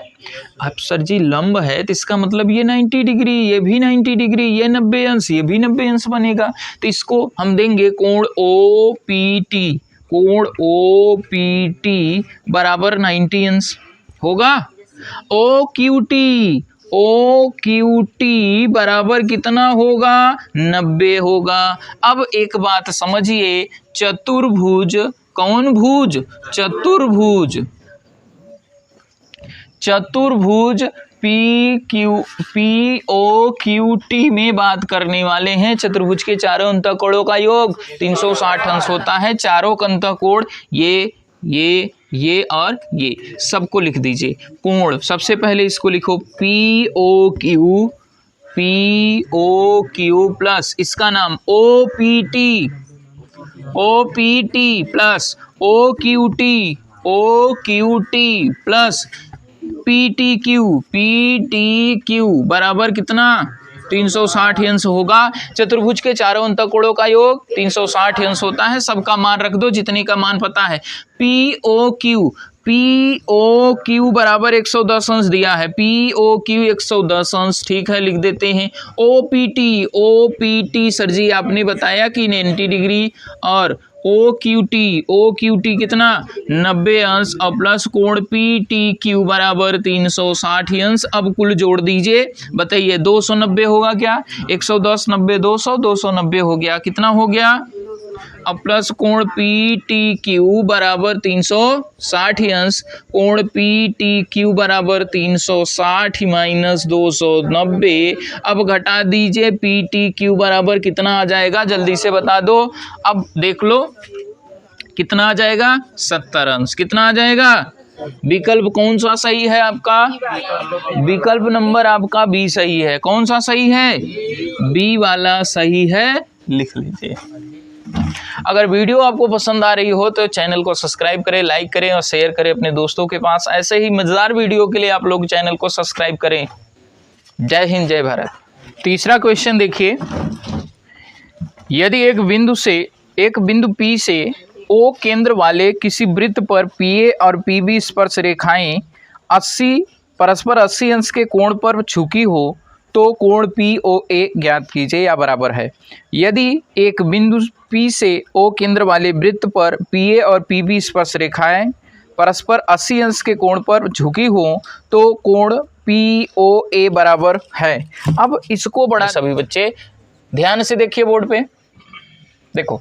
अब सर जी लंब है तो इसका मतलब ये 90 डिग्री, ये भी 90 डिग्री, ये 90 अंश, ये भी 90 अंश बनेगा। तो इसको हम देंगे कोण ओ पी टी। कोण ओ पी टी बराबर 90 अंश होगा। ओ क्यू टी बराबर कितना होगा? 90 होगा। अब एक बात समझिए, चतुर्भुज, कौन भुज? चतुर्भुज पी ओ क्यू टी में बात करने वाले हैं। चतुर्भुज के चारों अंतःकोणों का योग 360 अंश होता है। चारों अंतःकोण ये और ये सबको लिख दीजिए। कोण सबसे पहले इसको लिखो पी ओ क्यू प्लस इसका नाम O P T plus O Q T plus P T Q बराबर कितना? 360 अंश होगा। चतुर्भुज के चारों अंतःकोणों का योग 360 अंश होता है। सबका मान रख दो जितने का मान पता है। पी ओ क्यू बराबर 110 अंश दिया है। पी ओ क्यू 110 अंश, ठीक है लिख देते हैं। ओ पी टी सर जी आपने बताया कि 90 डिग्री और ओ क्यू टी कितना? 90 अंश और प्लस कोण पी टी क्यू बराबर 360 अंश। अब कुल जोड़ दीजिए, बताइए 290 होगा क्या? 110 90 200 290 हो गया। कितना हो गया? अब प्लस कोण पी टी क्यू बराबर 360 अंश। कोण पी टी क्यू बराबर 360 माइनस 290। अब घटा दीजिए, पी टी क्यू बराबर कितना आ जाएगा? जल्दी से बता दो। अब देख लो कितना आ जाएगा? 70 अंश। कितना आ जाएगा? विकल्प कौन सा सही है आपका? विकल्प नंबर आपका बी सही है। कौन सा सही है? बी वाला सही है, लिख लीजिए। अगर वीडियो आपको पसंद आ रही हो तो चैनल को सब्सक्राइब करें, लाइक करें और शेयर करें अपने दोस्तों के पास। ऐसे ही मजेदार वीडियो के लिए आप लोग चैनल को सब्सक्राइब करें। जय हिंद, जय भारत। तीसरा क्वेश्चन देखिए, यदि एक बिंदु P से O केंद्र वाले किसी वृत्त पर PA और PB स्पर्श रेखाएं परस्पर 80 अंश के कोण पर झुकी हो तो कोण POA ज्ञात कीजिए या बराबर है। यदि एक बिंदु P से O केंद्र वाले वृत्त पर PA और PB स्पर्श रेखाएं परस्पर 80 अंश के कोण पर झुकी हो तो कोण POA बराबर है। अब इसको बड़ा, सभी बच्चे ध्यान से देखिए बोर्ड पे, देखो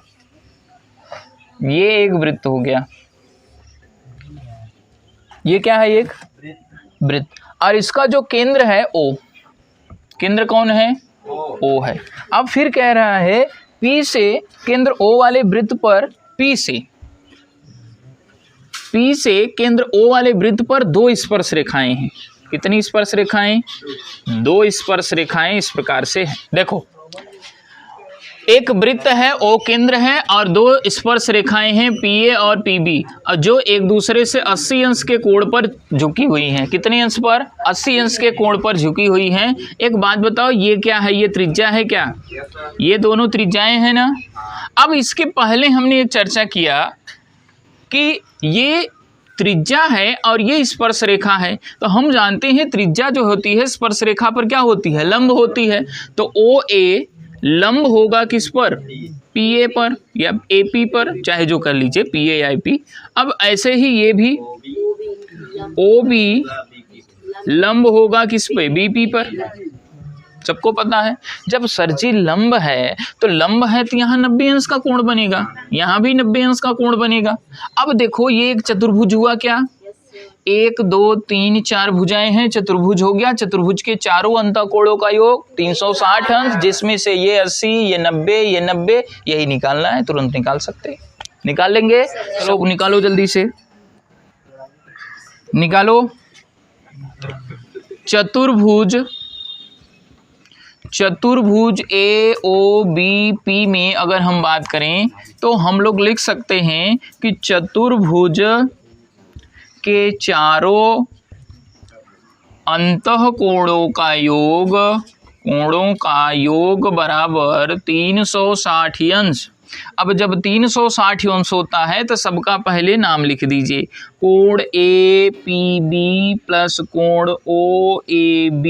ये एक वृत्त हो गया, ये क्या है? एक वृत्त। और इसका जो केंद्र है O, केंद्र कौन है? O है। अब फिर कह रहा है P से केंद्र O वाले वृत्त पर P से केंद्र O वाले वृत्त पर 2 स्पर्श रेखाएं हैं। कितनी स्पर्श रेखाएं? 2 स्पर्श रेखाएं इस प्रकार से है। देखो, एक वृत्त है, O केंद्र है और 2 स्पर्श रेखाएं हैं PA और PB, और जो एक दूसरे से 80 अंश के कोण पर झुकी हुई हैं। कितने अंश पर? 80 अंश के कोण पर झुकी हुई हैं। एक बात बताओ, ये क्या है? ये त्रिज्या है क्या? ये दोनों त्रिज्याएं हैं ना। अब इसके पहले हमने एक चर्चा किया कि ये त्रिज्या है और ये स्पर्श रेखा है, तो हम जानते हैं त्रिज्या जो होती है स्पर्श रेखा पर क्या होती है? लंब होती है। तो OA लंब होगा किस पर? PA पर या AP पर, चाहे जो कर लीजिए, PA या AP। अब ऐसे ही ये भी OB लंब होगा किस पे? BP पर। सबको पता है जब सरजी लंब है तो लंब है तो यहाँ 90 अंश का कोण बनेगा, यहाँ भी 90 अंश का कोण बनेगा। अब देखो, ये एक चतुर्भुज हुआ क्या? 1 2 3 4 भुजाएं हैं, चतुर्भुज हो गया। चतुर्भुज के चारों अंतःकोणों का योग 360 अंश, जिसमें से ये 80, ये 90, ये 90, यही निकालना है। तुरंत निकाल सकते, निकाल लेंगे। चलो निकालो, जल्दी से निकालो। चतुर्भुज AOBP में अगर हम बात करें तो हम लोग लिख सकते हैं कि चतुर्भुज के चारों अंतःकोणों का योग बराबर 360 अंश। अब जब 360 अंश होता है तो सबका पहले नाम लिख दीजिए। कोण APB प्लस कोण OAB,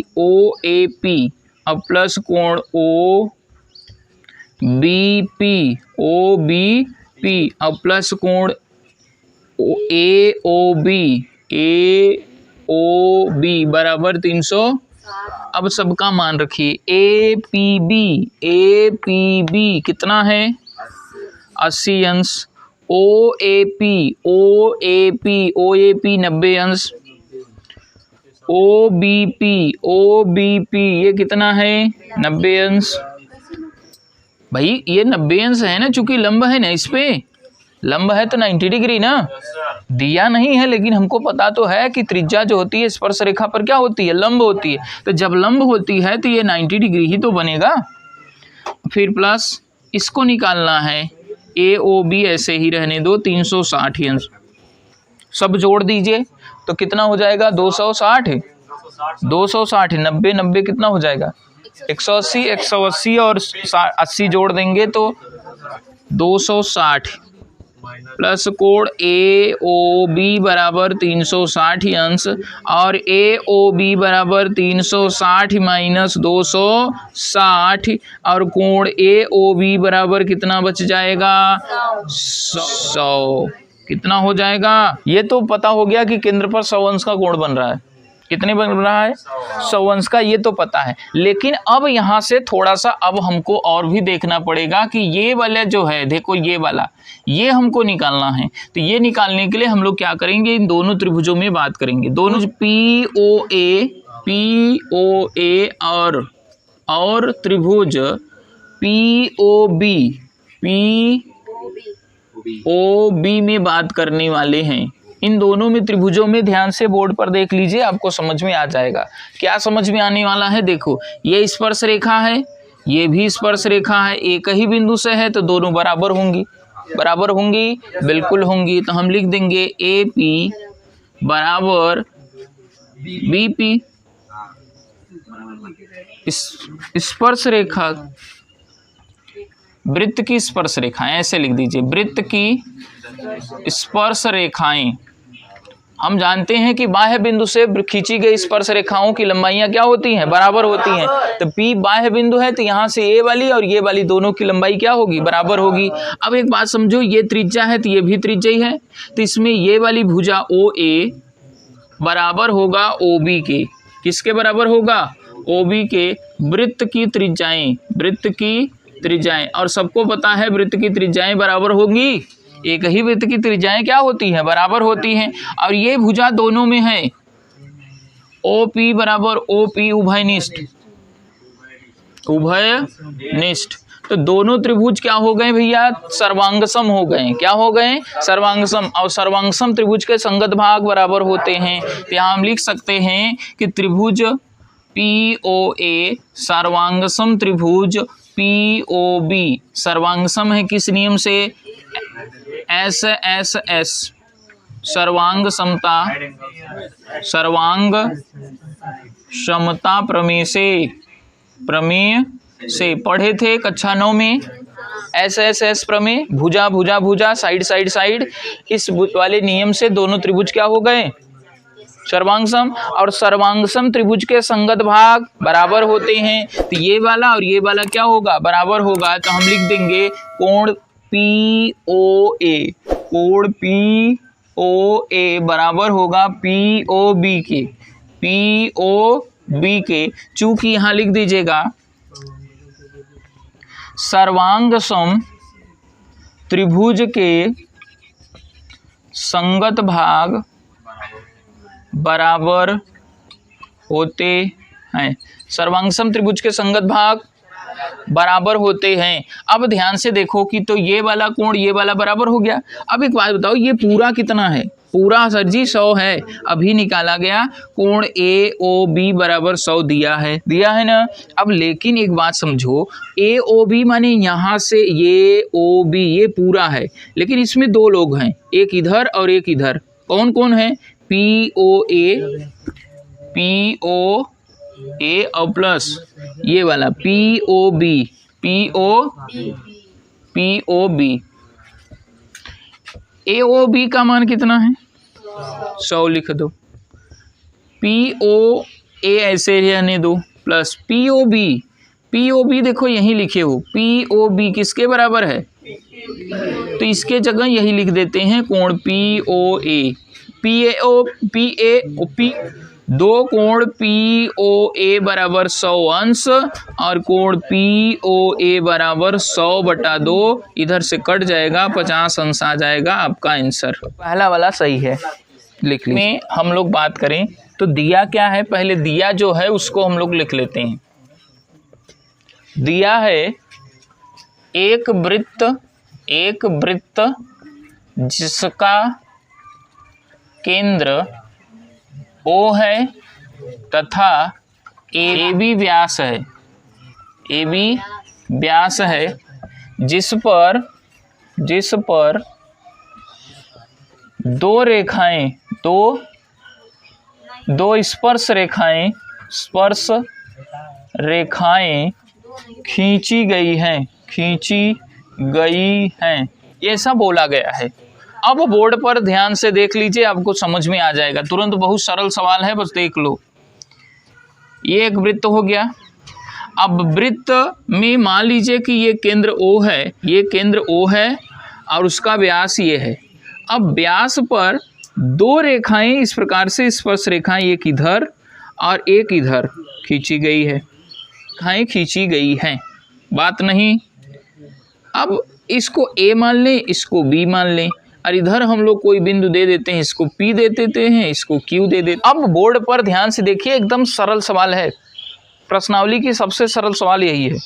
OAP अब प्लस कोण OBP अब प्लस कोण AOB बराबर 300। अब सबका मान रखिए। APB कितना है? 80 अंश। OAP 90 अंश। OBP ये कितना है? 90 अंश। भाई ये 90 अंश है ना, चूंकि लंब है ना, इस पे लंब है तो 90 डिग्री ना। दिया नहीं है लेकिन हमको पता तो है कि त्रिज्या जो होती है स्पर्श रेखा पर क्या होती है? लंब होती है। तो जब लंब होती है तो ये 90 डिग्री ही तो बनेगा। फिर प्लस इसको निकालना है, AOB ऐसे ही रहने दो, 360 अंश। सब जोड़ दीजिए तो कितना हो जाएगा? 260 90 90 कितना हो जाएगा? 180 और 80 जोड़ देंगे तो 260 प्लस कोण AOB बराबर 360 अंश, और AOB बराबर 360 माइनस 260, और कोण AOB बराबर कितना बच जाएगा? 100। कितना हो जाएगा? ये तो पता हो गया कि केंद्र पर 100 अंश का कोण बन रहा है। कितने बन रहा है? 100 अंश का, ये तो पता है। लेकिन अब यहाँ से थोड़ा सा अब हमको और भी देखना पड़ेगा कि ये वाला जो है, देखो ये वाला, ये हमको निकालना है। तो ये निकालने के लिए हम लोग क्या करेंगे? इन दोनों त्रिभुजों में बात करेंगे। दोनों POA और त्रिभुज POB में बात करने वाले हैं। इन दोनों में त्रिभुजों में ध्यान से बोर्ड पर देख लीजिए, आपको समझ में आ जाएगा। क्या समझ में आने वाला है? देखो, ये स्पर्श रेखा है, ये भी स्पर्श रेखा है, एक ही बिंदु से है तो दोनों बराबर होंगी। बिल्कुल होंगी। तो हम लिख देंगे AP बराबर BP। स्पर्श रेखा, वृत्त की स्पर्श रेखाएं, ऐसे लिख दीजिए, वृत्त की स्पर्श रेखाएं। हम जानते हैं कि बाह्य बिंदु से खींची गई स्पर्श रेखाओं की लंबाइयां क्या होती हैं? बराबर होती हैं। तो P बाह्य बिंदु है तो यहाँ से ये वाली और ये वाली दोनों की लंबाई क्या होगी? बराबर होगी। अब एक बात समझो, ये त्रिज्या है तो ये भी त्रिज्या ही है, तो इसमें ये वाली भुजा OA बराबर होगा OB के। किसके बराबर होगा? OB के। वृत्त की त्रिज्याएं, और सबको पता है वृत्त की त्रिज्याएं बराबर होंगी। एक ही वृत्त की त्रिज्याएं क्या होती हैं? बराबर होती हैं। और ये भुजा दोनों में है, OP बराबर OP उभयनिष्ठ। उभयनिष्ठ। तो दोनों त्रिभुज क्या हो गए भैया, सर्वांगसम हो गए। क्या हो गए, सर्वांगसम। और सर्वांगसम त्रिभुज के संगत भाग बराबर होते हैं। तो यहाँ हम लिख सकते हैं कि त्रिभुज POA सर्वांगसम त्रिभुज POB सर्वांगसम है किस नियम से, SSS सर्वांग समता, सर्वांग समता प्रमेय से पढ़े थे कक्षा 9 में। SSS प्रमेय, भुजा भुजा भुजा, साइड साइड साइड, इस वाले नियम से दोनों त्रिभुज क्या हो गए, सर्वांगसम। और सर्वांगसम त्रिभुज के संगत भाग बराबर होते हैं। तो ये वाला और ये वाला क्या होगा, बराबर होगा। तो हम लिख देंगे कोण POA, कोण POA बराबर होगा POB के, POB के। चूंकि यहां लिख दीजिएगा सर्वांगसम त्रिभुज के संगत भाग बराबर होते हैं, सर्वांगसम त्रिभुज के संगत भाग बराबर होते हैं। अब ध्यान से देखो कि तो ये वाला कोण ये वाला बराबर हो गया। अब एक बात बताओ, ये पूरा कितना है, पूरा सर जी 100 है, अभी निकाला गया। कोण AOB बराबर 100 दिया है ना। अब लेकिन एक बात समझो, AOB माने यहाँ से ये OB ये पूरा है, लेकिन इसमें दो लोग हैं, एक इधर और एक इधर। कौन कौन है, POA और प्लस ये वाला POB। AOB का मान कितना है, 100 लिख दो। POA ऐसे रहने दो, प्लस POB देखो यही लिखे हो, POB किसके बराबर है, तो इसके जगह यही लिख देते हैं कोण POA। दो कोण POA बराबर 100 अंश और कोण POA बराबर 100/2, इधर से कट जाएगा, 50 अंश आ जाएगा आपका आंसर। पहला वाला सही है, लिख में हम लोग बात करें तो दिया क्या है, पहले दिया जो है उसको हम लोग लिख लेते हैं। दिया है एक वृत्त जिसका केंद्र O है तथा AB व्यास है, AB व्यास है, जिस पर दो रेखाएं, दो स्पर्श रेखाएं खींची गई हैं, ये ऐसा बोला गया है। अब बोर्ड पर ध्यान से देख लीजिए, आपको समझ में आ जाएगा तुरंत। बहुत सरल सवाल है, बस देख लो। ये एक वृत्त हो गया। अब वृत्त में मान लीजिए कि ये केंद्र O है, ये केंद्र O है और उसका व्यास ये है। अब व्यास पर दो रेखाएं इस प्रकार से स्पर्श रेखाएं, एक इधर और एक इधर खींची गई हैं, बात नहीं। अब इसको A मान लें, इसको B मान लें, और इधर हम लोग कोई बिंदु दे देते हैं, इसको P दे देते हैं, इसको Q दे देते हैं। अब बोर्ड पर ध्यान से देखिए, एकदम सरल सवाल है, प्रश्नावली की सबसे सरल सवाल यही है,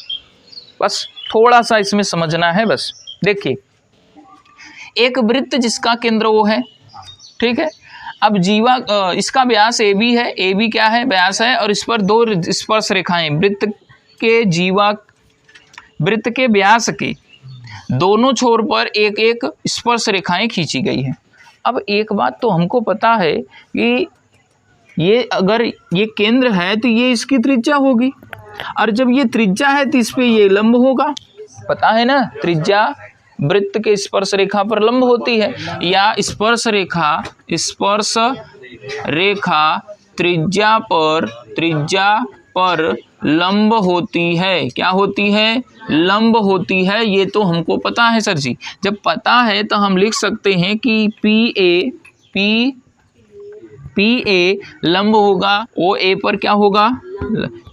बस थोड़ा सा इसमें समझना है। बस देखिए, एक वृत्त जिसका केंद्र O है, ठीक है। अब जीवा इसका व्यास AB है, AB क्या है, व्यास है, और इस पर दो स्पर्श रेखाएं वृत्त के व्यास के दोनों छोर पर एक एक स्पर्श रेखाएं खींची गई हैं। अब एक बात तो हमको पता है कि ये अगर ये केंद्र है तो ये इसकी त्रिज्या होगी, और जब ये त्रिज्या है तो इस पे ये लंब होगा, पता है ना। त्रिज्या वृत्त के स्पर्श रेखा पर लंब होती है, या स्पर्श रेखा त्रिज्या पर लंब होती है। क्या होती है, लंब होती है। ये तो हमको पता है सर जी। जब पता है तो हम लिख सकते हैं कि PA लंब होगा OA पर। क्या होगा,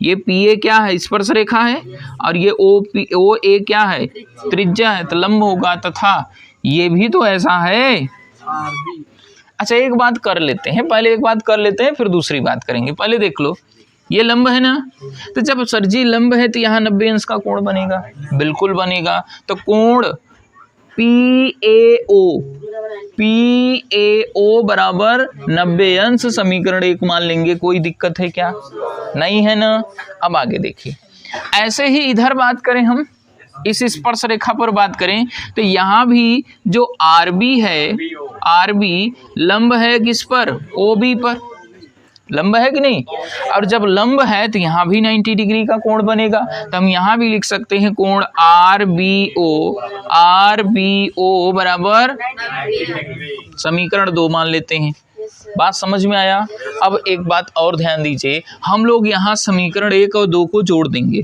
ये PA क्या है, स्पर्श रेखा है, और ये OA क्या है, त्रिज्या है, तो लंब होगा। तथा ये भी तो ऐसा है। अच्छा, एक बात कर लेते हैं, पहले एक बात कर लेते हैं, फिर दूसरी बात करेंगे। पहले देख लो, ये लंब है ना, तो जब सर जी लंब है तो यहाँ 90 अंश का कोण बनेगा, बिल्कुल बनेगा। तो कोण PAO बराबर 90 अंश समीकरण 1 मान लेंगे। कोई दिक्कत है क्या? नहीं है ना। अब आगे देखिए, ऐसे ही इधर बात करें, हम इस स्पर्श रेखा पर बात करें तो यहाँ भी जो RB है, RB लंब है किस पर? OB पर, लंब है कि नहीं। और जब लंब है तो यहाँ भी 90 डिग्री का कोण बनेगा। तो हम यहाँ भी लिख सकते हैं कोण RBO बराबर समीकरण 2 मान लेते हैं। बात समझ में आया। अब एक बात और ध्यान दीजिए, हम लोग यहाँ समीकरण 1 और 2 को जोड़ देंगे।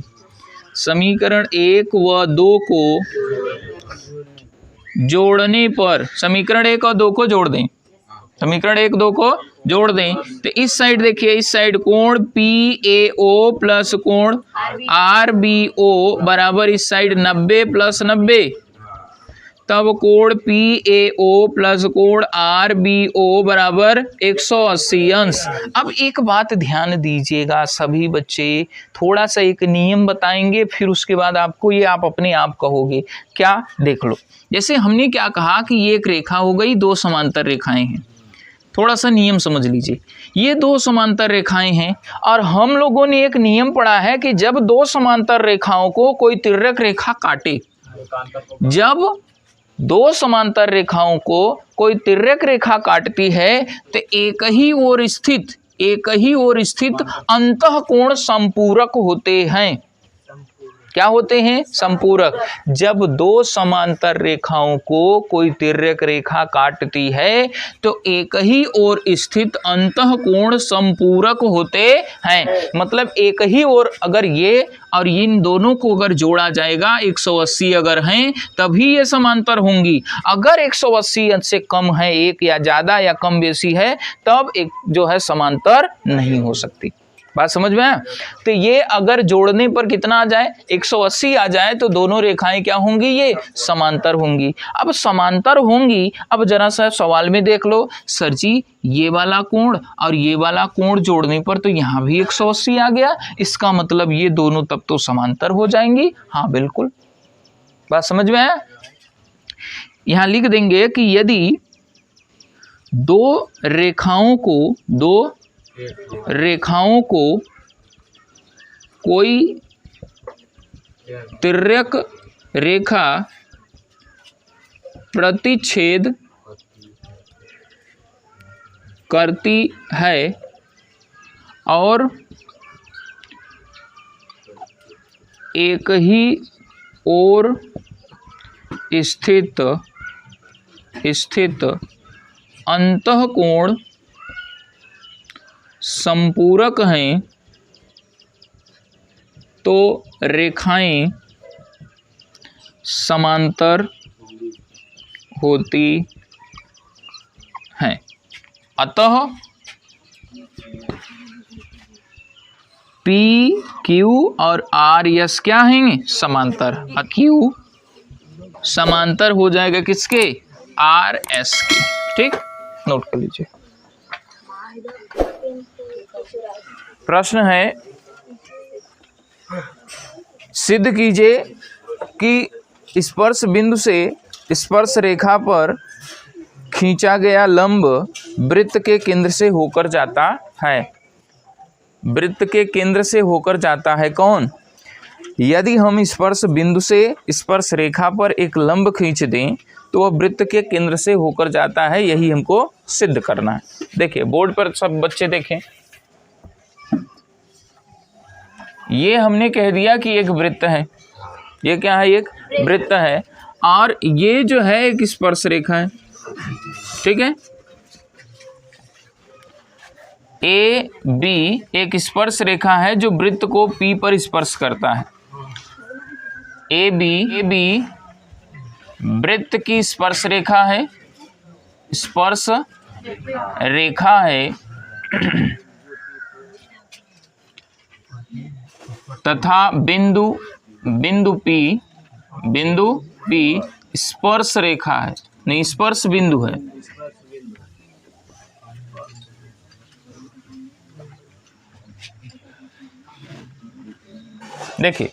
समीकरण 1 व 2 को जोड़ने पर, समीकरण 1 और 2 को जोड़ दें, समीकरण 1 2 को जोड़ दें तो इस साइड देखिए, इस साइड कोण PAO प्लस कोण RBO बराबर इस साइड 90 प्लस 90, तब कोण PAO प्लस कोण RBO बराबर 180 अंश। अब एक बात ध्यान दीजिएगा सभी बच्चे, थोड़ा सा एक नियम बताएंगे, फिर उसके बाद आपको ये आप अपने आप कहोगे क्या। देख लो, जैसे हमने क्या कहा कि ये एक रेखा हो गई, 2 समांतर रेखाएं हैं। थोड़ा सा नियम समझ लीजिए, ये 2 समांतर रेखाएं हैं और हम लोगों ने एक नियम पढ़ा है कि जब 2 समांतर रेखाओं को कोई तिर्यक रेखा काटे, जब 2 समांतर रेखाओं को कोई तिर्यक रेखा काटती है तो एक ही ओर स्थित अंतःकोण संपूरक होते हैं। क्या होते हैं? संपूरक। जब 2 समांतर रेखाओं को कोई तिर्यक रेखा काटती है तो एक ही ओर स्थित अंतःकोण संपूरक होते हैं। मतलब एक ही ओर, अगर ये और इन दोनों को अगर जोड़ा जाएगा, 180 अगर हैं तभी ये समांतर होंगी। अगर 180 से कम है, एक या ज्यादा या कम बेसी है, तब एक जो है समांतर नहीं हो सकती। बात समझ में आया। तो ये अगर जोड़ने पर कितना आ जाए, 180 आ जाए, तो दोनों रेखाएं क्या होंगी? ये समांतर होंगी। अब समांतर होंगी, अब जरा सा सवाल में देख लो, सर जी ये वाला कोण और ये वाला कोण जोड़ने पर तो यहाँ भी 180 आ गया, इसका मतलब ये दोनों तब तो समांतर हो जाएंगी। हाँ बिल्कुल, बात समझ में आया। यहाँ लिख देंगे कि यदि 2 रेखाओं को कोई तिर्यक रेखा प्रतिच्छेद करती है और एक ही ओर स्थित अंतःकोण संपूरक हैं, तो रेखाएं समांतर होती हैं। अतः P, Q और R, S क्या हैं? समांतर। Q समांतर हो जाएगा किसके? R, S के। ठीक, नोट कर लीजिए। प्रश्न है, सिद्ध कीजिए कि स्पर्श बिंदु से स्पर्श रेखा पर खींचा गया लंब वृत्त के केंद्र से होकर जाता है। वृत्त के केंद्र से होकर जाता है कौन? यदि हम स्पर्श बिंदु से स्पर्श रेखा पर एक लंब खींच दें तो वह वृत्त के केंद्र से होकर जाता है, यही हमको सिद्ध करना है। देखिए बोर्ड पर सब बच्चे देखें, ये हमने कह दिया कि एक वृत्त है। ये क्या है? एक वृत्त है। और ये जो है एक स्पर्श रेखा है। ठीक है, ए बी एक स्पर्श रेखा है जो वृत्त को P पर स्पर्श करता है। ए बी वृत्त की स्पर्श रेखा है, स्पर्श रेखा है तथा बिंदु P स्पर्श रेखा है, नहीं स्पर्श बिंदु है। देखिए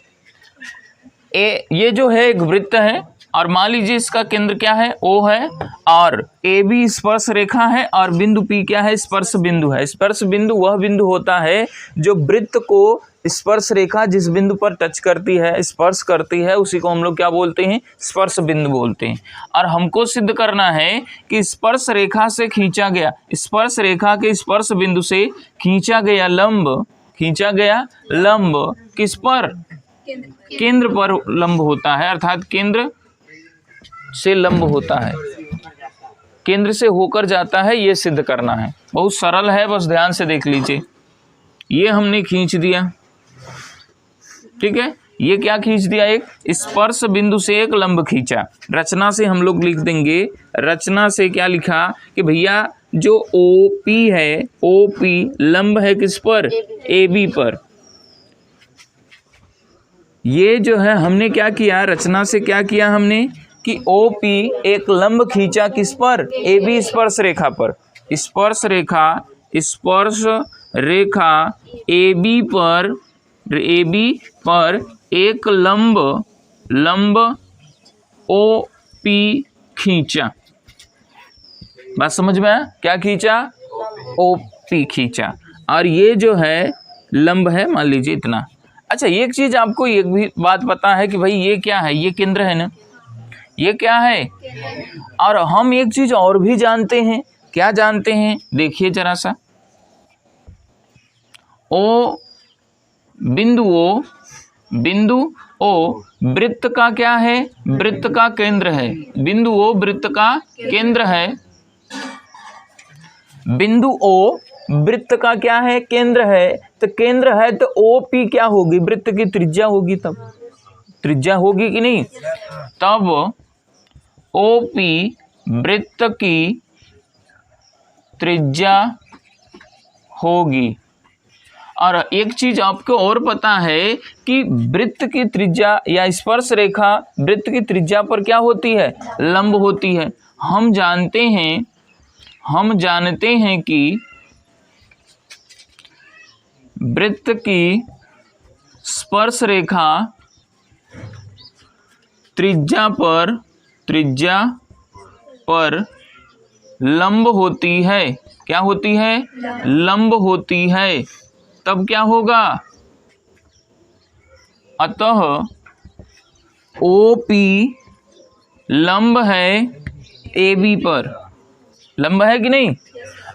ये जो है एक वृत्त है और मान लीजिए इसका केंद्र क्या है, O है, और AB स्पर्श रेखा है और बिंदु P क्या है, स्पर्श बिंदु है। स्पर्श बिंदु वह बिंदु होता है जो वृत्त को स्पर्श रेखा जिस बिंदु पर टच करती है, स्पर्श करती है, उसी को हम लोग क्या बोलते हैं, स्पर्श बिंदु बोलते हैं। और हमको सिद्ध करना है कि स्पर्श रेखा से खींचा गया, स्पर्श रेखा के स्पर्श बिंदु से खींचा गया लंब किस पर, केंद्र पर लंब होता है, अर्थात केंद्र से लंब होता है, केंद्र से होकर जाता है, ये सिद्ध करना है। बहुत सरल है, बस ध्यान से देख लीजिए। ये हमने खींच दिया, ठीक है, ये क्या खींच दिया, एक स्पर्श बिंदु से एक लंब खींचा। रचना से हम लोग लिख देंगे, रचना से क्या लिखा कि भैया जो OP है, OP लंब है किस पर, AB पर। ये जो है हमने क्या किया, रचना से क्या किया हमने कि OP एक लंब खींचा किस पर, AB स्पर्श रेखा पर। स्पर्श रेखा AB पर एक लंब OP खींचा। बात समझ में आया, क्या खींचा, OP खींचा, और ये जो है लंब है, मान लीजिए इतना। अच्छा, एक चीज आपको एक भी बात पता है कि भाई ये क्या है, ये केंद्र है ना, ये क्या है, और हम एक चीज और भी जानते हैं, क्या जानते हैं, देखिए जरा सा, बिंदु O वृत्त का क्या है, वृत्त का केंद्र है, बिंदु O वृत्त का केंद्र है, बिंदु O वृत्त का क्या है, केंद्र है। तो केंद्र है तो OP क्या होगी, वृत्त की त्रिज्या होगी, तब त्रिज्या होगी कि नहीं, तब OP वृत्त की त्रिज्या होगी। और एक चीज आपको और पता है कि वृत्त की त्रिज्या या स्पर्श रेखा वृत्त की त्रिज्या पर क्या होती है, लंब होती है। हम जानते हैं कि वृत्त की स्पर्श रेखा त्रिज्या पर लंब होती है, क्या होती है, लंब होती है। तब क्या होगा, अतः OP लंब है AB पर, लंब है कि नहीं।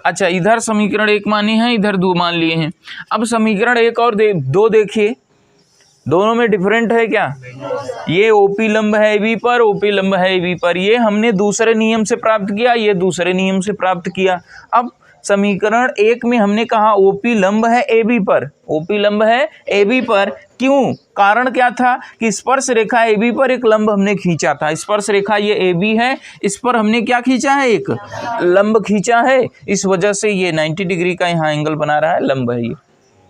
अच्छा, इधर समीकरण 1 माने हैं, इधर 2 मान लिए हैं। अब समीकरण 1 और 2 देखिए, दोनों में डिफरेंट है क्या, ये OP लंब है AB पर, OP लंब है AB पर, ये हमने दूसरे नियम से प्राप्त किया, ये दूसरे नियम से प्राप्त किया। अब समीकरण 1 में हमने कहा OP लंब है AB पर, OP लंब है AB पर, क्यों, कारण क्या था कि स्पर्श रेखा AB पर एक लंब हमने खींचा था। स्पर्श रेखा ये AB है, इस पर हमने क्या खींचा है, एक लंब खींचा है, इस वजह से ये 90 डिग्री का यहाँ एंगल बना रहा है, लंब है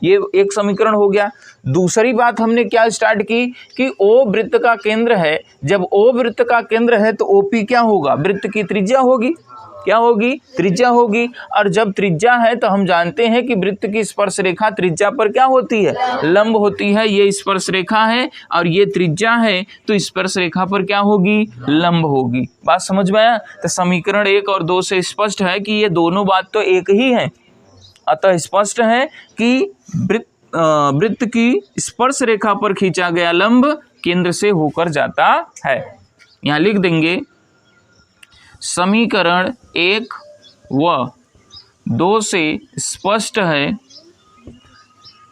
ये एक समीकरण हो गया। दूसरी बात हमने क्या स्टार्ट की कि O वृत्त का केंद्र है, जब O वृत्त का केंद्र है तो OP क्या होगा, वृत्त की त्रिज्या होगी, क्या होगी, त्रिज्या होगी। और जब त्रिज्या है तो हम जानते हैं कि वृत्त की स्पर्श रेखा त्रिज्या पर क्या होती है, लंब होती है। ये स्पर्श रेखा है और ये त्रिज्या है, तो स्पर्श रेखा पर क्या होगी, लंब होगी। बात समझ में आया। तो समीकरण 1 और 2 से स्पष्ट है कि ये दोनों बात तो एक ही है। अतः स्पष्ट है कि वृत्त की स्पर्श रेखा पर खींचा गया लंब केंद्र से होकर जाता है। यहाँ लिख देंगे, समीकरण 1 व 2 से स्पष्ट है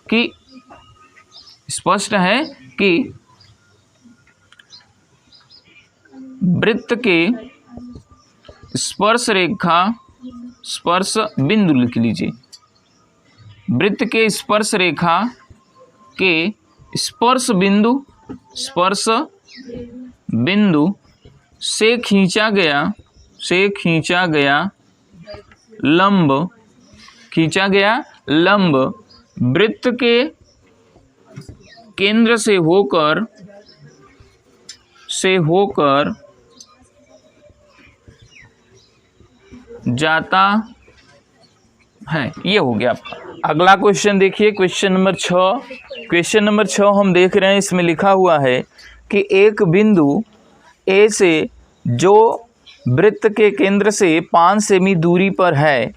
कि वृत्त के स्पर्श रेखा, स्पर्श बिंदु लिख लीजिए, वृत्त के स्पर्श रेखा के स्पर्श बिंदु से खींचा गया लंब वृत्त के केंद्र से होकर है। ये हो गया आपका। अगला क्वेश्चन देखिए, क्वेश्चन नंबर 6। क्वेश्चन नंबर 6 हम देख रहे हैं, इसमें लिखा हुआ है कि एक बिंदु ए से जो वृत्त के केंद्र से 5 सेमी दूरी पर है,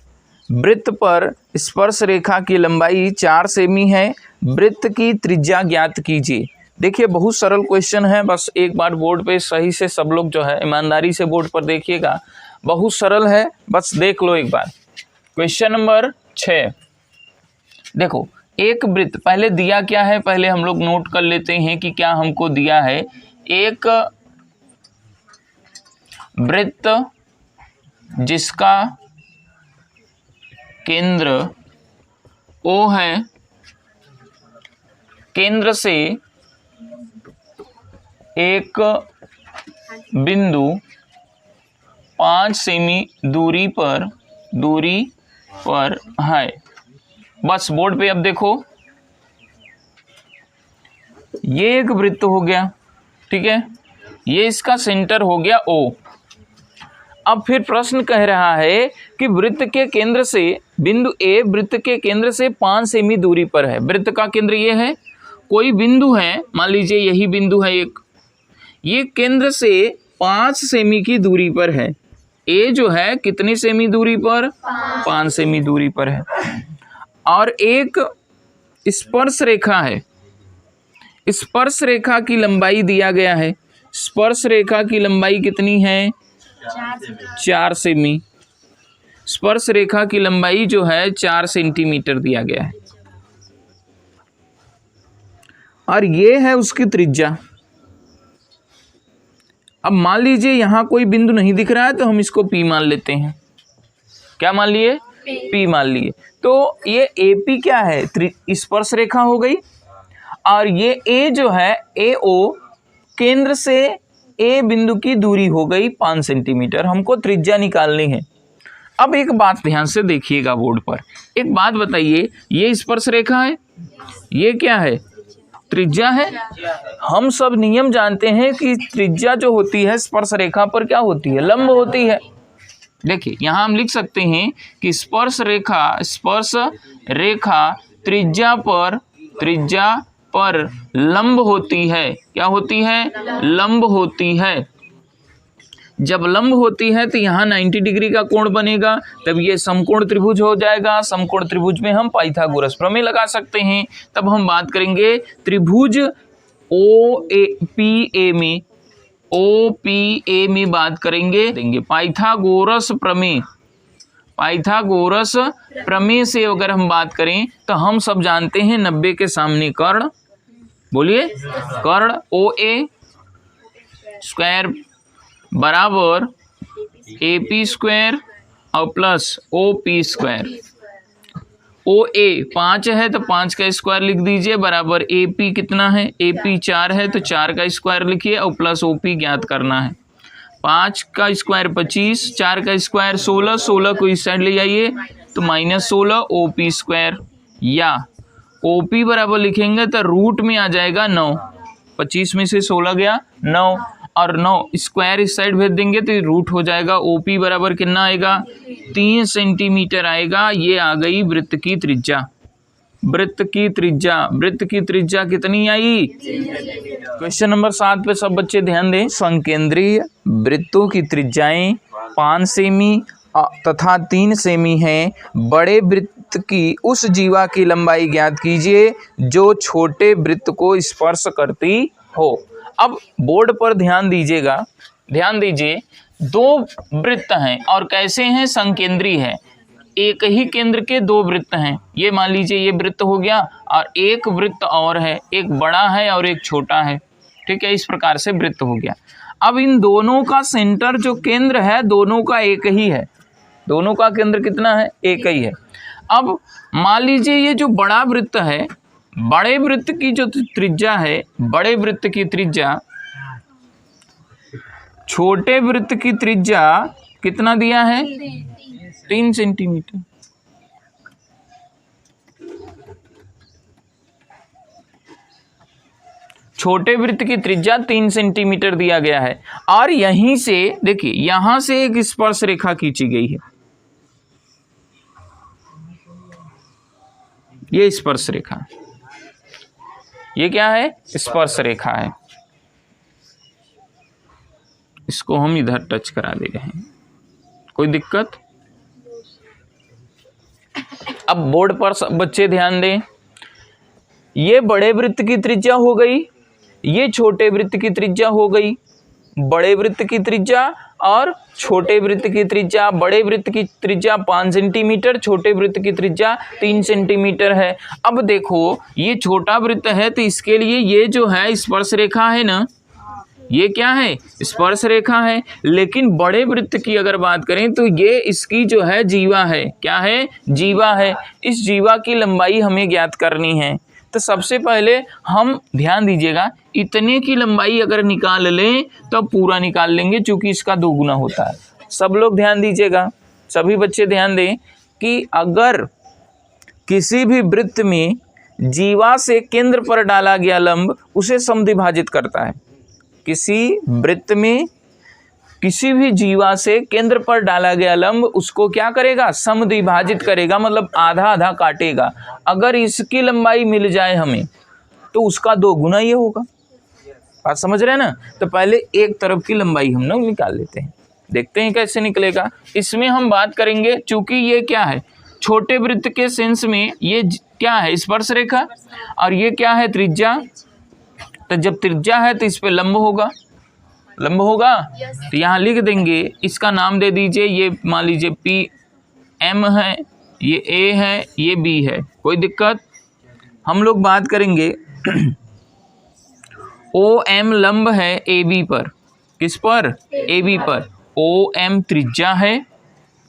वृत्त पर स्पर्श रेखा की लंबाई 4 सेमी है, वृत्त की त्रिज्या ज्ञात कीजिए। देखिए बहुत सरल क्वेश्चन है, बस एक बार बोर्ड पे सही से सब लोग जो है ईमानदारी से बोर्ड पर देखिएगा, बहुत सरल है, बस देख लो एक बार। क्वेश्चन नंबर 6 देखो, एक वृत्त पहले दिया क्या है, पहले हम लोग नोट कर लेते हैं कि क्या हमको दिया है। एक वृत्त जिसका केंद्र O है, केंद्र से एक बिंदु 5 सेमी दूरी पर है। बस बोर्ड पे अब देखो, ये एक वृत्त हो गया, ठीक है, ये इसका सेंटर हो गया O। अब फिर प्रश्न कह रहा है कि वृत्त के केंद्र से बिंदु A वृत्त के केंद्र से 5 सेमी दूरी पर है। वृत्त का केंद्र ये है, कोई बिंदु है, मान लीजिए यही बिंदु है एक, ये केंद्र से 5 सेमी की दूरी पर है। A जो है कितनी सेमी दूरी पर, 5 सेमी दूरी पर है। और एक स्पर्श रेखा है, स्पर्श रेखा की लंबाई दिया गया है, स्पर्श रेखा की लंबाई कितनी है, 4 सेमी। स्पर्श रेखा की लंबाई जो है 4 सेंटीमीटर दिया गया है, और ये है उसकी त्रिज्या। अब मान लीजिए यहां कोई बिंदु नहीं दिख रहा है, तो हम इसको P मान लेते हैं। क्या मान लिए, P मान लिए। तो ये AP क्या है, स्पर्श रेखा हो गई, और ये A जो है AO केंद्र से A बिंदु की दूरी हो गई 5 सेंटीमीटर। हमको त्रिज्या निकालनी है। अब एक बात ध्यान से देखिएगा बोर्ड पर, एक बात बताइए, ये स्पर्श रेखा है, ये क्या है, त्रिज्या है। हम सब नियम जानते हैं कि त्रिज्या जो होती है स्पर्श रेखा पर क्या होती है, लंब होती है। देखिए यहां हम लिख सकते हैं कि स्पर्श रेखा त्रिज्या पर लंब होती है। क्या होती है, लंब होती है। जब लंब होती है तो यहाँ 90 डिग्री का कोण बनेगा, तब ये समकोण त्रिभुज हो जाएगा। समकोण त्रिभुज में हम पाइथागोरस प्रमेय लगा सकते हैं। तब हम बात करेंगे त्रिभुज OPA में बात करेंगे पाइथागोरस प्रमेय से अगर हम बात करें तो हम सब जानते हैं 90 के सामने कर्ण, बोलिए कर्ण, OA स्क्वायर बराबर AP स्क्वायर और प्लस OP स्क्वायर। OA 5 है तो 5 का स्क्वायर लिख दीजिए, बराबर AP कितना है, AP 4 है तो 4 का स्क्वायर लिखिए, और प्लस OP ज्ञात करना है। 5 का स्क्वायर 25, 4 का स्क्वायर 16, 16 को इस साइड ले जाइए तो -16 OP स्क्वायर, या OP बराबर लिखेंगे तो रूट में आ जाएगा 9, 25 में से 16 गया 9, और 9 स्क्वायर इस साइड भेज देंगे तो रूट हो जाएगा। OP बराबर कितना आएगा, 3 सेंटीमीटर आएगा। ये आ गई वृत्त की त्रिज्या। वृत्त की त्रिज्या कितनी आई। क्वेश्चन नंबर 7 पे सब बच्चे ध्यान दें। संकेंद्रीय वृत्तों की त्रिज्याएं 5 सेमी तथा 3 सेमी हैं। बड़े वृत्त की उस जीवा की लंबाई ज्ञात कीजिए जो छोटे वृत्त को स्पर्श करती हो। अब बोर्ड पर ध्यान दीजिएगा, ध्यान दीजिए, 2 वृत्त हैं और कैसे हैं, संकेंद्रीय है। एक ही केंद्र के 2 वृत्त हैं। ये मान लीजिए ये वृत्त हो गया, और एक वृत्त और है, एक बड़ा है और एक छोटा है, ठीक है, इस प्रकार से वृत्त हो गया। अब इन दोनों का सेंटर जो केंद्र है दोनों का एक ही है, दोनों का केंद्र कितना है, एक ही है। अब मान लीजिए ये जो बड़ा वृत्त है, बड़े वृत्त की जो त्रिज्या है, बड़े वृत्त की त्रिज्या छोटे वृत्त की त्रिज्या कितना दिया है, 3 सेंटीमीटर। छोटे वृत्त की त्रिज्या 3 सेंटीमीटर दिया गया है, और यहीं से देखिए यहां से एक स्पर्श रेखा खींची गई है। ये स्पर्श रेखा, ये क्या है? स्पर्श रेखा है। इसको हम इधर टच करा दे रहे हैं, कोई दिक्कत? अब बोर्ड पर सब बच्चे ध्यान दें, ये बड़े वृत्त की त्रिज्या हो गई, ये छोटे वृत्त की त्रिज्या हो गई। बड़े वृत्त की त्रिज्या और छोटे वृत्त की त्रिज्या, बड़े वृत्त की त्रिज्या 5 सेंटीमीटर, छोटे वृत्त की त्रिज्या 3 सेंटीमीटर है। अब देखो ये छोटा वृत्त है तो इसके लिए ये जो है स्पर्श रेखा है ना, ये क्या है? स्पर्श रेखा है। लेकिन बड़े वृत्त की अगर बात करें तो ये इसकी जो है जीवा है। क्या है? जीवा है। इस जीवा की लंबाई हमें ज्ञात करनी है। तो सबसे पहले हम ध्यान दीजिएगा, इतने की लंबाई अगर निकाल लें तो पूरा निकाल लेंगे, क्योंकि इसका दोगुना होता है। सब लोग ध्यान दीजिएगा, सभी बच्चे ध्यान दें कि अगर किसी भी वृत्त में जीवा से केंद्र पर डाला गया लंब उसे समद्विभाजित करता है। किसी वृत्त में किसी भी जीवा से केंद्र पर डाला गया लंब उसको क्या करेगा? समद्विभाजित करेगा, मतलब आधा आधा काटेगा। अगर इसकी लंबाई मिल जाए हमें तो उसका दोगुना ये होगा। बात समझ रहे हैं ना? तो पहले एक तरफ की लंबाई हम लोग निकाल लेते हैं, देखते हैं कैसे निकलेगा। इसमें हम बात करेंगे, चूंकि ये क्या है? छोटे वृत्त के सेंस में ये क्या है? स्पर्श रेखा, और ये क्या है? त्रिज्या। तो जब त्रिज्या है तो इस पे लंब होगा, लंब होगा। तो यहाँ लिख देंगे, इसका नाम दे दीजिए, ये मान लीजिए पी एम है, ये ए है, ये बी है, कोई दिक्कत? हम लोग बात करेंगे ओ एम लंब है ए बी पर। किस पर? ए बी पर। ओ एम त्रिज्या है,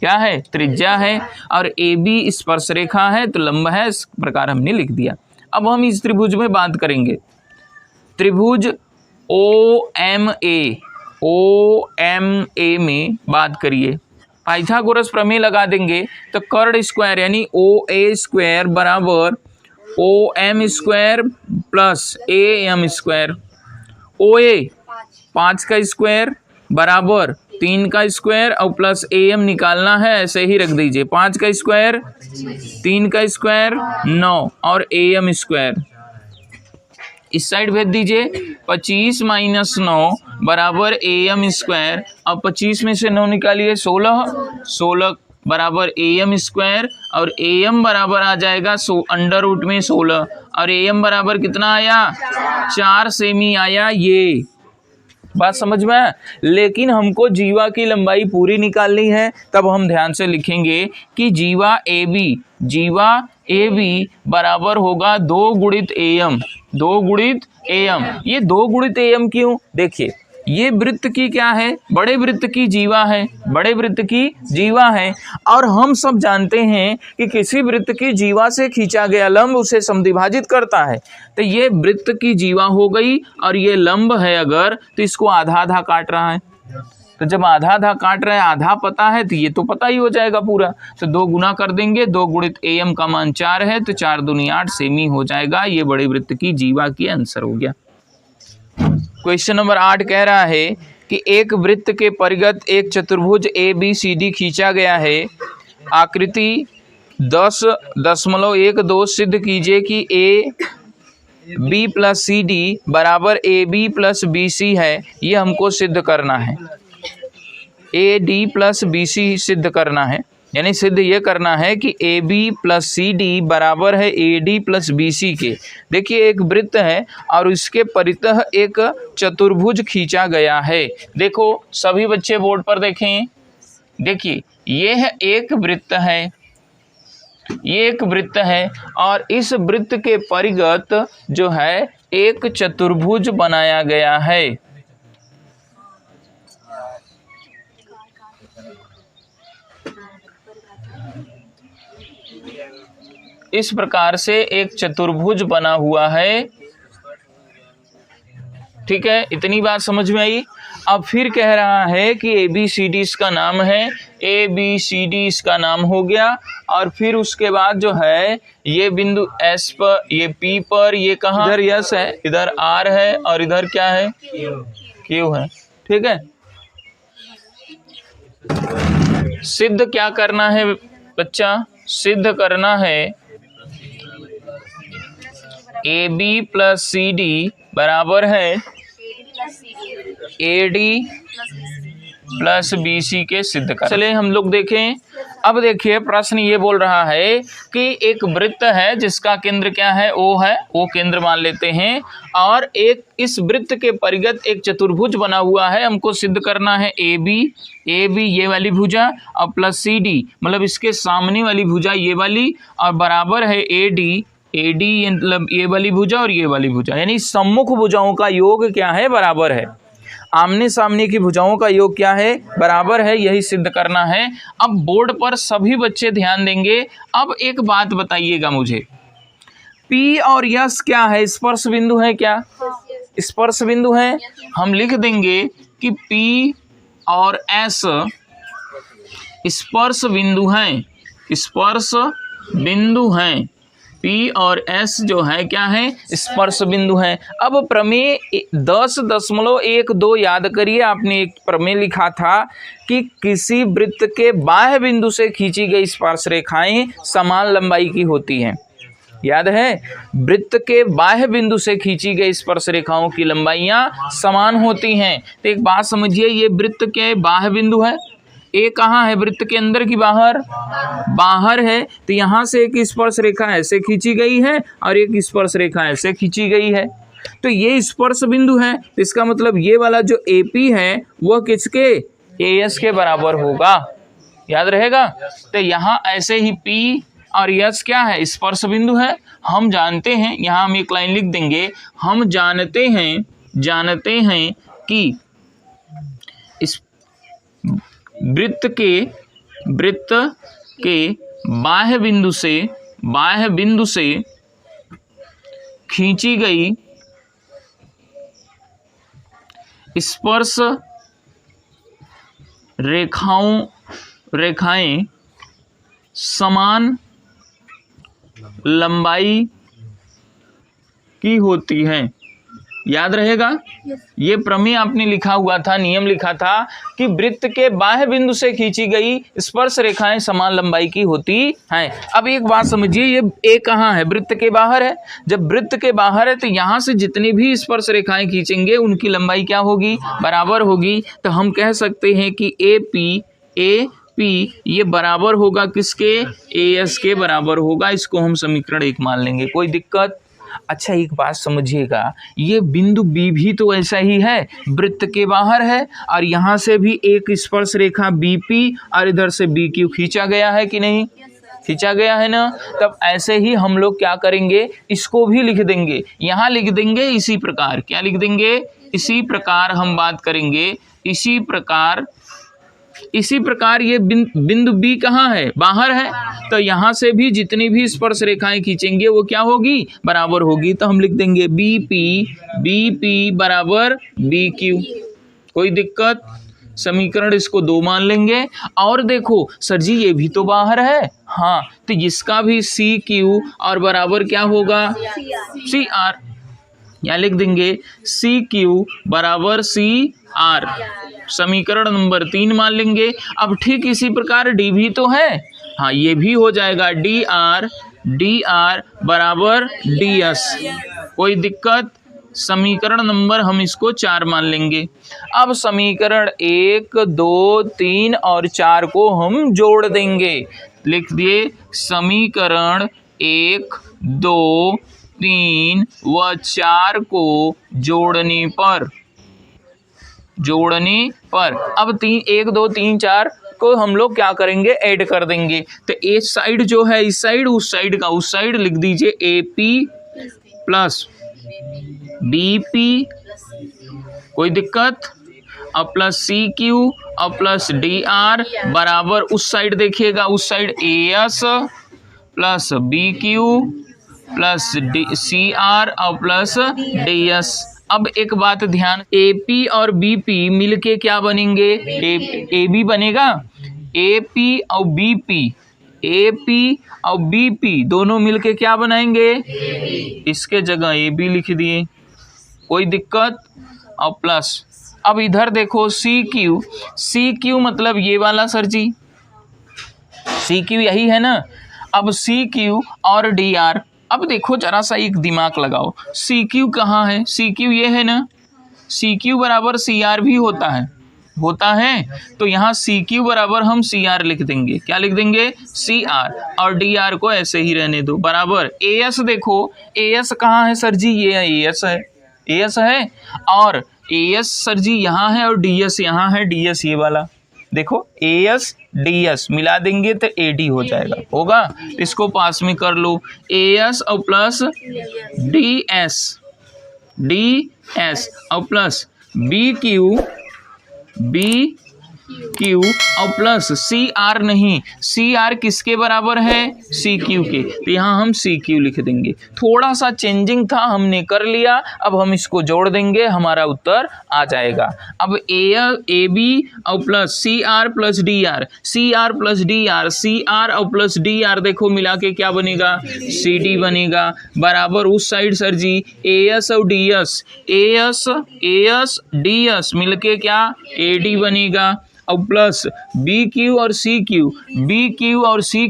क्या है? त्रिज्या है। और ए बी स्पर्श रेखा है तो लंब है, इस प्रकार हमने लिख दिया। अब हम इस त्रिभुज में बात करेंगे, त्रिभुज ओ एम ए में बात करिए। पाइथागोरस प्रमेय लगा देंगे तो कर्ण स्क्वायर यानी ओ ए स्क्वायर बराबर O M square plus A M square. O A 5 का स्क्वायर बराबर 3 का स्क्वायर और प्लस ए एम निकालना है, ऐसे ही रख दीजिए। 5 का स्क्वायर 3 का स्क्वायर 9 और ए एम स्क्वायर इस साइड भेज दीजिए। 25 माइनस 9 बराबर ए एम स्क्वायर। अब 25 में से 9 निकालिए, 16 बराबर ए एम स्क्वायर, और ए एम बराबर आ जाएगा अंडर रूट में 16, और ए एम बराबर कितना आया? 4 सेमी आया। ये बात समझ में है? लेकिन हमको जीवा की लंबाई पूरी निकालनी है, तब हम ध्यान से लिखेंगे कि जीवा ए बी बराबर होगा 2 गुणित ए एम। 2 गुणित ए एम। ये 2 गुणित ए एम क्यों? देखिए ये वृत्त की क्या है? बड़े वृत्त की जीवा है, बड़े वृत्त की जीवा है। और हम सब जानते हैं कि किसी वृत्त की जीवा से खींचा गया लंब उसे समद्विभाजित करता है। तो ये वृत्त की जीवा हो गई, और ये लंब है अगर, तो इसको आधा आधा काट रहा है। तो जब आधा आधा काट रहा है, आधा पता है तो ये तो पता ही हो जाएगा पूरा। तो 2 गुना कर देंगे, 2 गुणित ए एम का मान 4 है, तो 4 दूनी 8 सेमी हो जाएगा। ये बड़े वृत्त की जीवा की आंसर हो गया। क्वेश्चन नंबर 8 कह रहा है कि एक वृत्त के परिगत एक चतुर्भुज ए बी सी डी खींचा गया है। आकृति 10.12 सिद्ध कीजिए कि A B plus C D बराबर A B plus B C है। ये हमको सिद्ध करना है, A D plus B C सिद्ध करना है, यानी सिद्ध ये करना है कि A B plus C D बराबर है A D plus B C के। देखिए एक वृत्त है और इसके परितः एक चतुर्भुज खींचा गया है। देखो सभी बच्चे बोर्ड पर देखें, देखिए ये है एक वृत्त है, ये एक वृत्त है, और इस वृत्त के परिगत जो है एक चतुर्भुज बनाया गया है। इस प्रकार से एक चतुर्भुज बना हुआ है। ठीक है, इतनी बात समझ में आई। अब फिर कह रहा है कि ए बी सी डी इसका नाम है, ए बी सी डी इसका नाम हो गया। और फिर उसके बाद जो है ये बिंदु एस पर, ये पी पर, ये कहाँ? इधर यस है, इधर आर है, और इधर क्या है? क्यू है। ठीक है, सिद्ध क्या करना है बच्चा? सिद्ध करना है A B plus C D बराबर है A D plus B C के सिद्ध कर। चलिए हम लोग देखें। अब देखिए प्रश्न ये बोल रहा है कि एक वृत्त है जिसका केंद्र क्या है, ओ है, ओ केंद्र मान लेते हैं, और एक इस वृत्त के परिगत एक चतुर्भुज बना हुआ है। हमको सिद्ध करना है ए बी ये वाली भुजा और प्लस सी डी मतलब इसके सामने वाली भुजा ये वाली, और बराबर है ए डी मतलब ये वाली भुजा और ये वाली भुजा, यानी सम्मुख भुजाओं का योग क्या है, बराबर है। आमने सामने की भुजाओं का योग क्या है, बराबर है, यही सिद्ध करना है। अब बोर्ड पर सभी बच्चे ध्यान देंगे। अब एक बात बताइएगा मुझे, P और S क्या है, स्पर्श बिंदु है क्या, स्पर्श बिंदु है। हम लिख देंगे कि P और S स्पर्श बिंदु हैं, स्पर्श बिंदु हैं। P और S जो है क्या है, स्पर्श बिंदु है। अब प्रमेय 10.12 याद करिए, आपने एक प्रमेय लिखा था कि किसी वृत्त के बाह्य बिंदु से खींची गई स्पर्श रेखाएं समान लंबाई की होती हैं। याद है, वृत्त के बाह्य बिंदु से खींची गई स्पर्श रेखाओं की लंबाइयां समान होती हैं। तो एक बात समझिए, ये वृत्त के बाह्य बिंदु है, ए कहाँ है, वृत्त के अंदर की बाहर, बाहर है। तो यहाँ से एक स्पर्श रेखा ऐसे खींची गई है और एक स्पर्श रेखा ऐसे खींची गई है, तो ये स्पर्श बिंदु है। तो इसका मतलब ये वाला जो AP है वह किसके, AS के बराबर होगा, याद रहेगा। तो यहाँ ऐसे ही P और S क्या है, स्पर्श बिंदु है। हम जानते हैं, यहाँ हम एक लाइन लिख देंगे, हम जानते हैं कि इस वृत्त के बाह्य बिंदु से खींची गई स्पर्श रेखाएं समान लंबाई की होती हैं। याद रहेगा, ये प्रमेय आपने लिखा हुआ था, नियम लिखा था कि वृत्त के बाह्य बिंदु से खींची गई स्पर्श रेखाएं समान लंबाई की होती हैं। अब एक बात समझिए, ये ए कहाँ है, वृत्त के बाहर है। जब वृत्त के बाहर है तो यहाँ से जितनी भी स्पर्श रेखाएं खींचेंगे उनकी लंबाई क्या होगी, बराबर होगी। तो हम कह सकते हैं कि AP ये बराबर होगा किसके, AS के बराबर होगा। इसको हम समीकरण 1 मान लेंगे, कोई दिक्कत। अच्छा एक बात समझिएगा, ये बिंदु B भी तो ऐसा ही है, वृत्त के बाहर है, और यहाँ से भी एक स्पर्श रेखा BP और इधर से BQ खींचा गया है कि नहीं, खींचा गया है ना। तब ऐसे ही हम लोग क्या करेंगे, इसको भी लिख देंगे, यहाँ लिख देंगे इसी प्रकार। क्या लिख देंगे, इसी प्रकार हम बात करेंगे, इसी प्रकार ये बिंदु B कहाँ है, बाहर है। तो यहाँ से भी जितनी भी स्पर्श रेखाएं खींचेंगे वो क्या होगी, बराबर होगी। तो हम लिख देंगे BP बराबर BQ, कोई दिक्कत। समीकरण इसको 2 मान लेंगे। और देखो सर जी ये भी तो बाहर है, हाँ, तो इसका भी CQ और बराबर क्या होगा, CR। यहाँ लिख देंगे CQ बराबर CR, समीकरण नंबर 3 मान लेंगे। अब ठीक इसी प्रकार D भी तो है, हाँ, ये भी हो जाएगा DR बराबर DS, कोई दिक्कत। समीकरण नंबर हम इसको 4 मान लेंगे। अब समीकरण 1, 2, 3 और 4 को हम जोड़ देंगे। लिख दिए, समीकरण 1, 2, 3 व 4 को जोड़ने पर अब 1, 2, 3, 4 को हम लोग क्या करेंगे, ऐड कर देंगे। तो एक साइड जो है इस साइड, उस साइड का उस साइड, लिख दीजिए AP प्लस BP, कोई दिक्कत। और प्लस CQ और प्लस DR बराबर उस साइड देखिएगा, उस side AS plus BQ plus CR और प्लस DS। अब एक बात ध्यान, AP और BP मिलके क्या बनेंगे, AB बनेगा। AP और BP दोनों मिलके क्या बनाएंगे, इसके जगह AB लिख दिए, कोई दिक्कत। और प्लस, अब इधर देखो CQ मतलब ये वाला सर जी, CQ यही है ना। अब CQ और DR अब देखो जरा सा एक दिमाग लगाओ, सी क्यू कहाँ है, सी क्यू ये है ना, सी क्यू बराबर सी आर भी होता है, तो यहाँ सी क्यू बराबर हम सी आर लिख देंगे, क्या लिख देंगे, सी आर, और डी आर को ऐसे ही रहने दो बराबर ए एस। देखो ए एस कहाँ है सर जी, ये ए एस है, ए एस है, और ए एस सर जी यहाँ है, और डी एस यहाँ है, डी एस ये वाला देखो, ए एस डी एस मिला देंगे तो ए डी हो जाएगा, होगा, इसको पास में कर लो, ए एस और प्लस डी एस और प्लस बी क्यू और प्लस सी आर, नहीं सी आर किसके बराबर है, सी क्यू के, तो यहाँ हम सी क्यू लिख देंगे। थोड़ा सा चेंजिंग था, हमने कर लिया, अब हम इसको जोड़ देंगे, हमारा उत्तर आ जाएगा। अब ए बी और plus C R plus D R, C R plus D R, C R और प्लस डी आर देखो मिला के क्या बनेगा, सी डी बनेगा, बराबर उस side sir ji A S और D S, A S D S मिल के क्या ए डी बनेगा, और प्लस बी क्यू और सी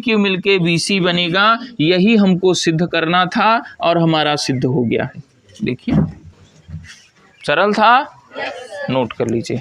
क्यू मिलके बी सी बनेगा। यही हमको सिद्ध करना था और हमारा सिद्ध हो गया है। देखिए सरल था, नोट कर लीजिए।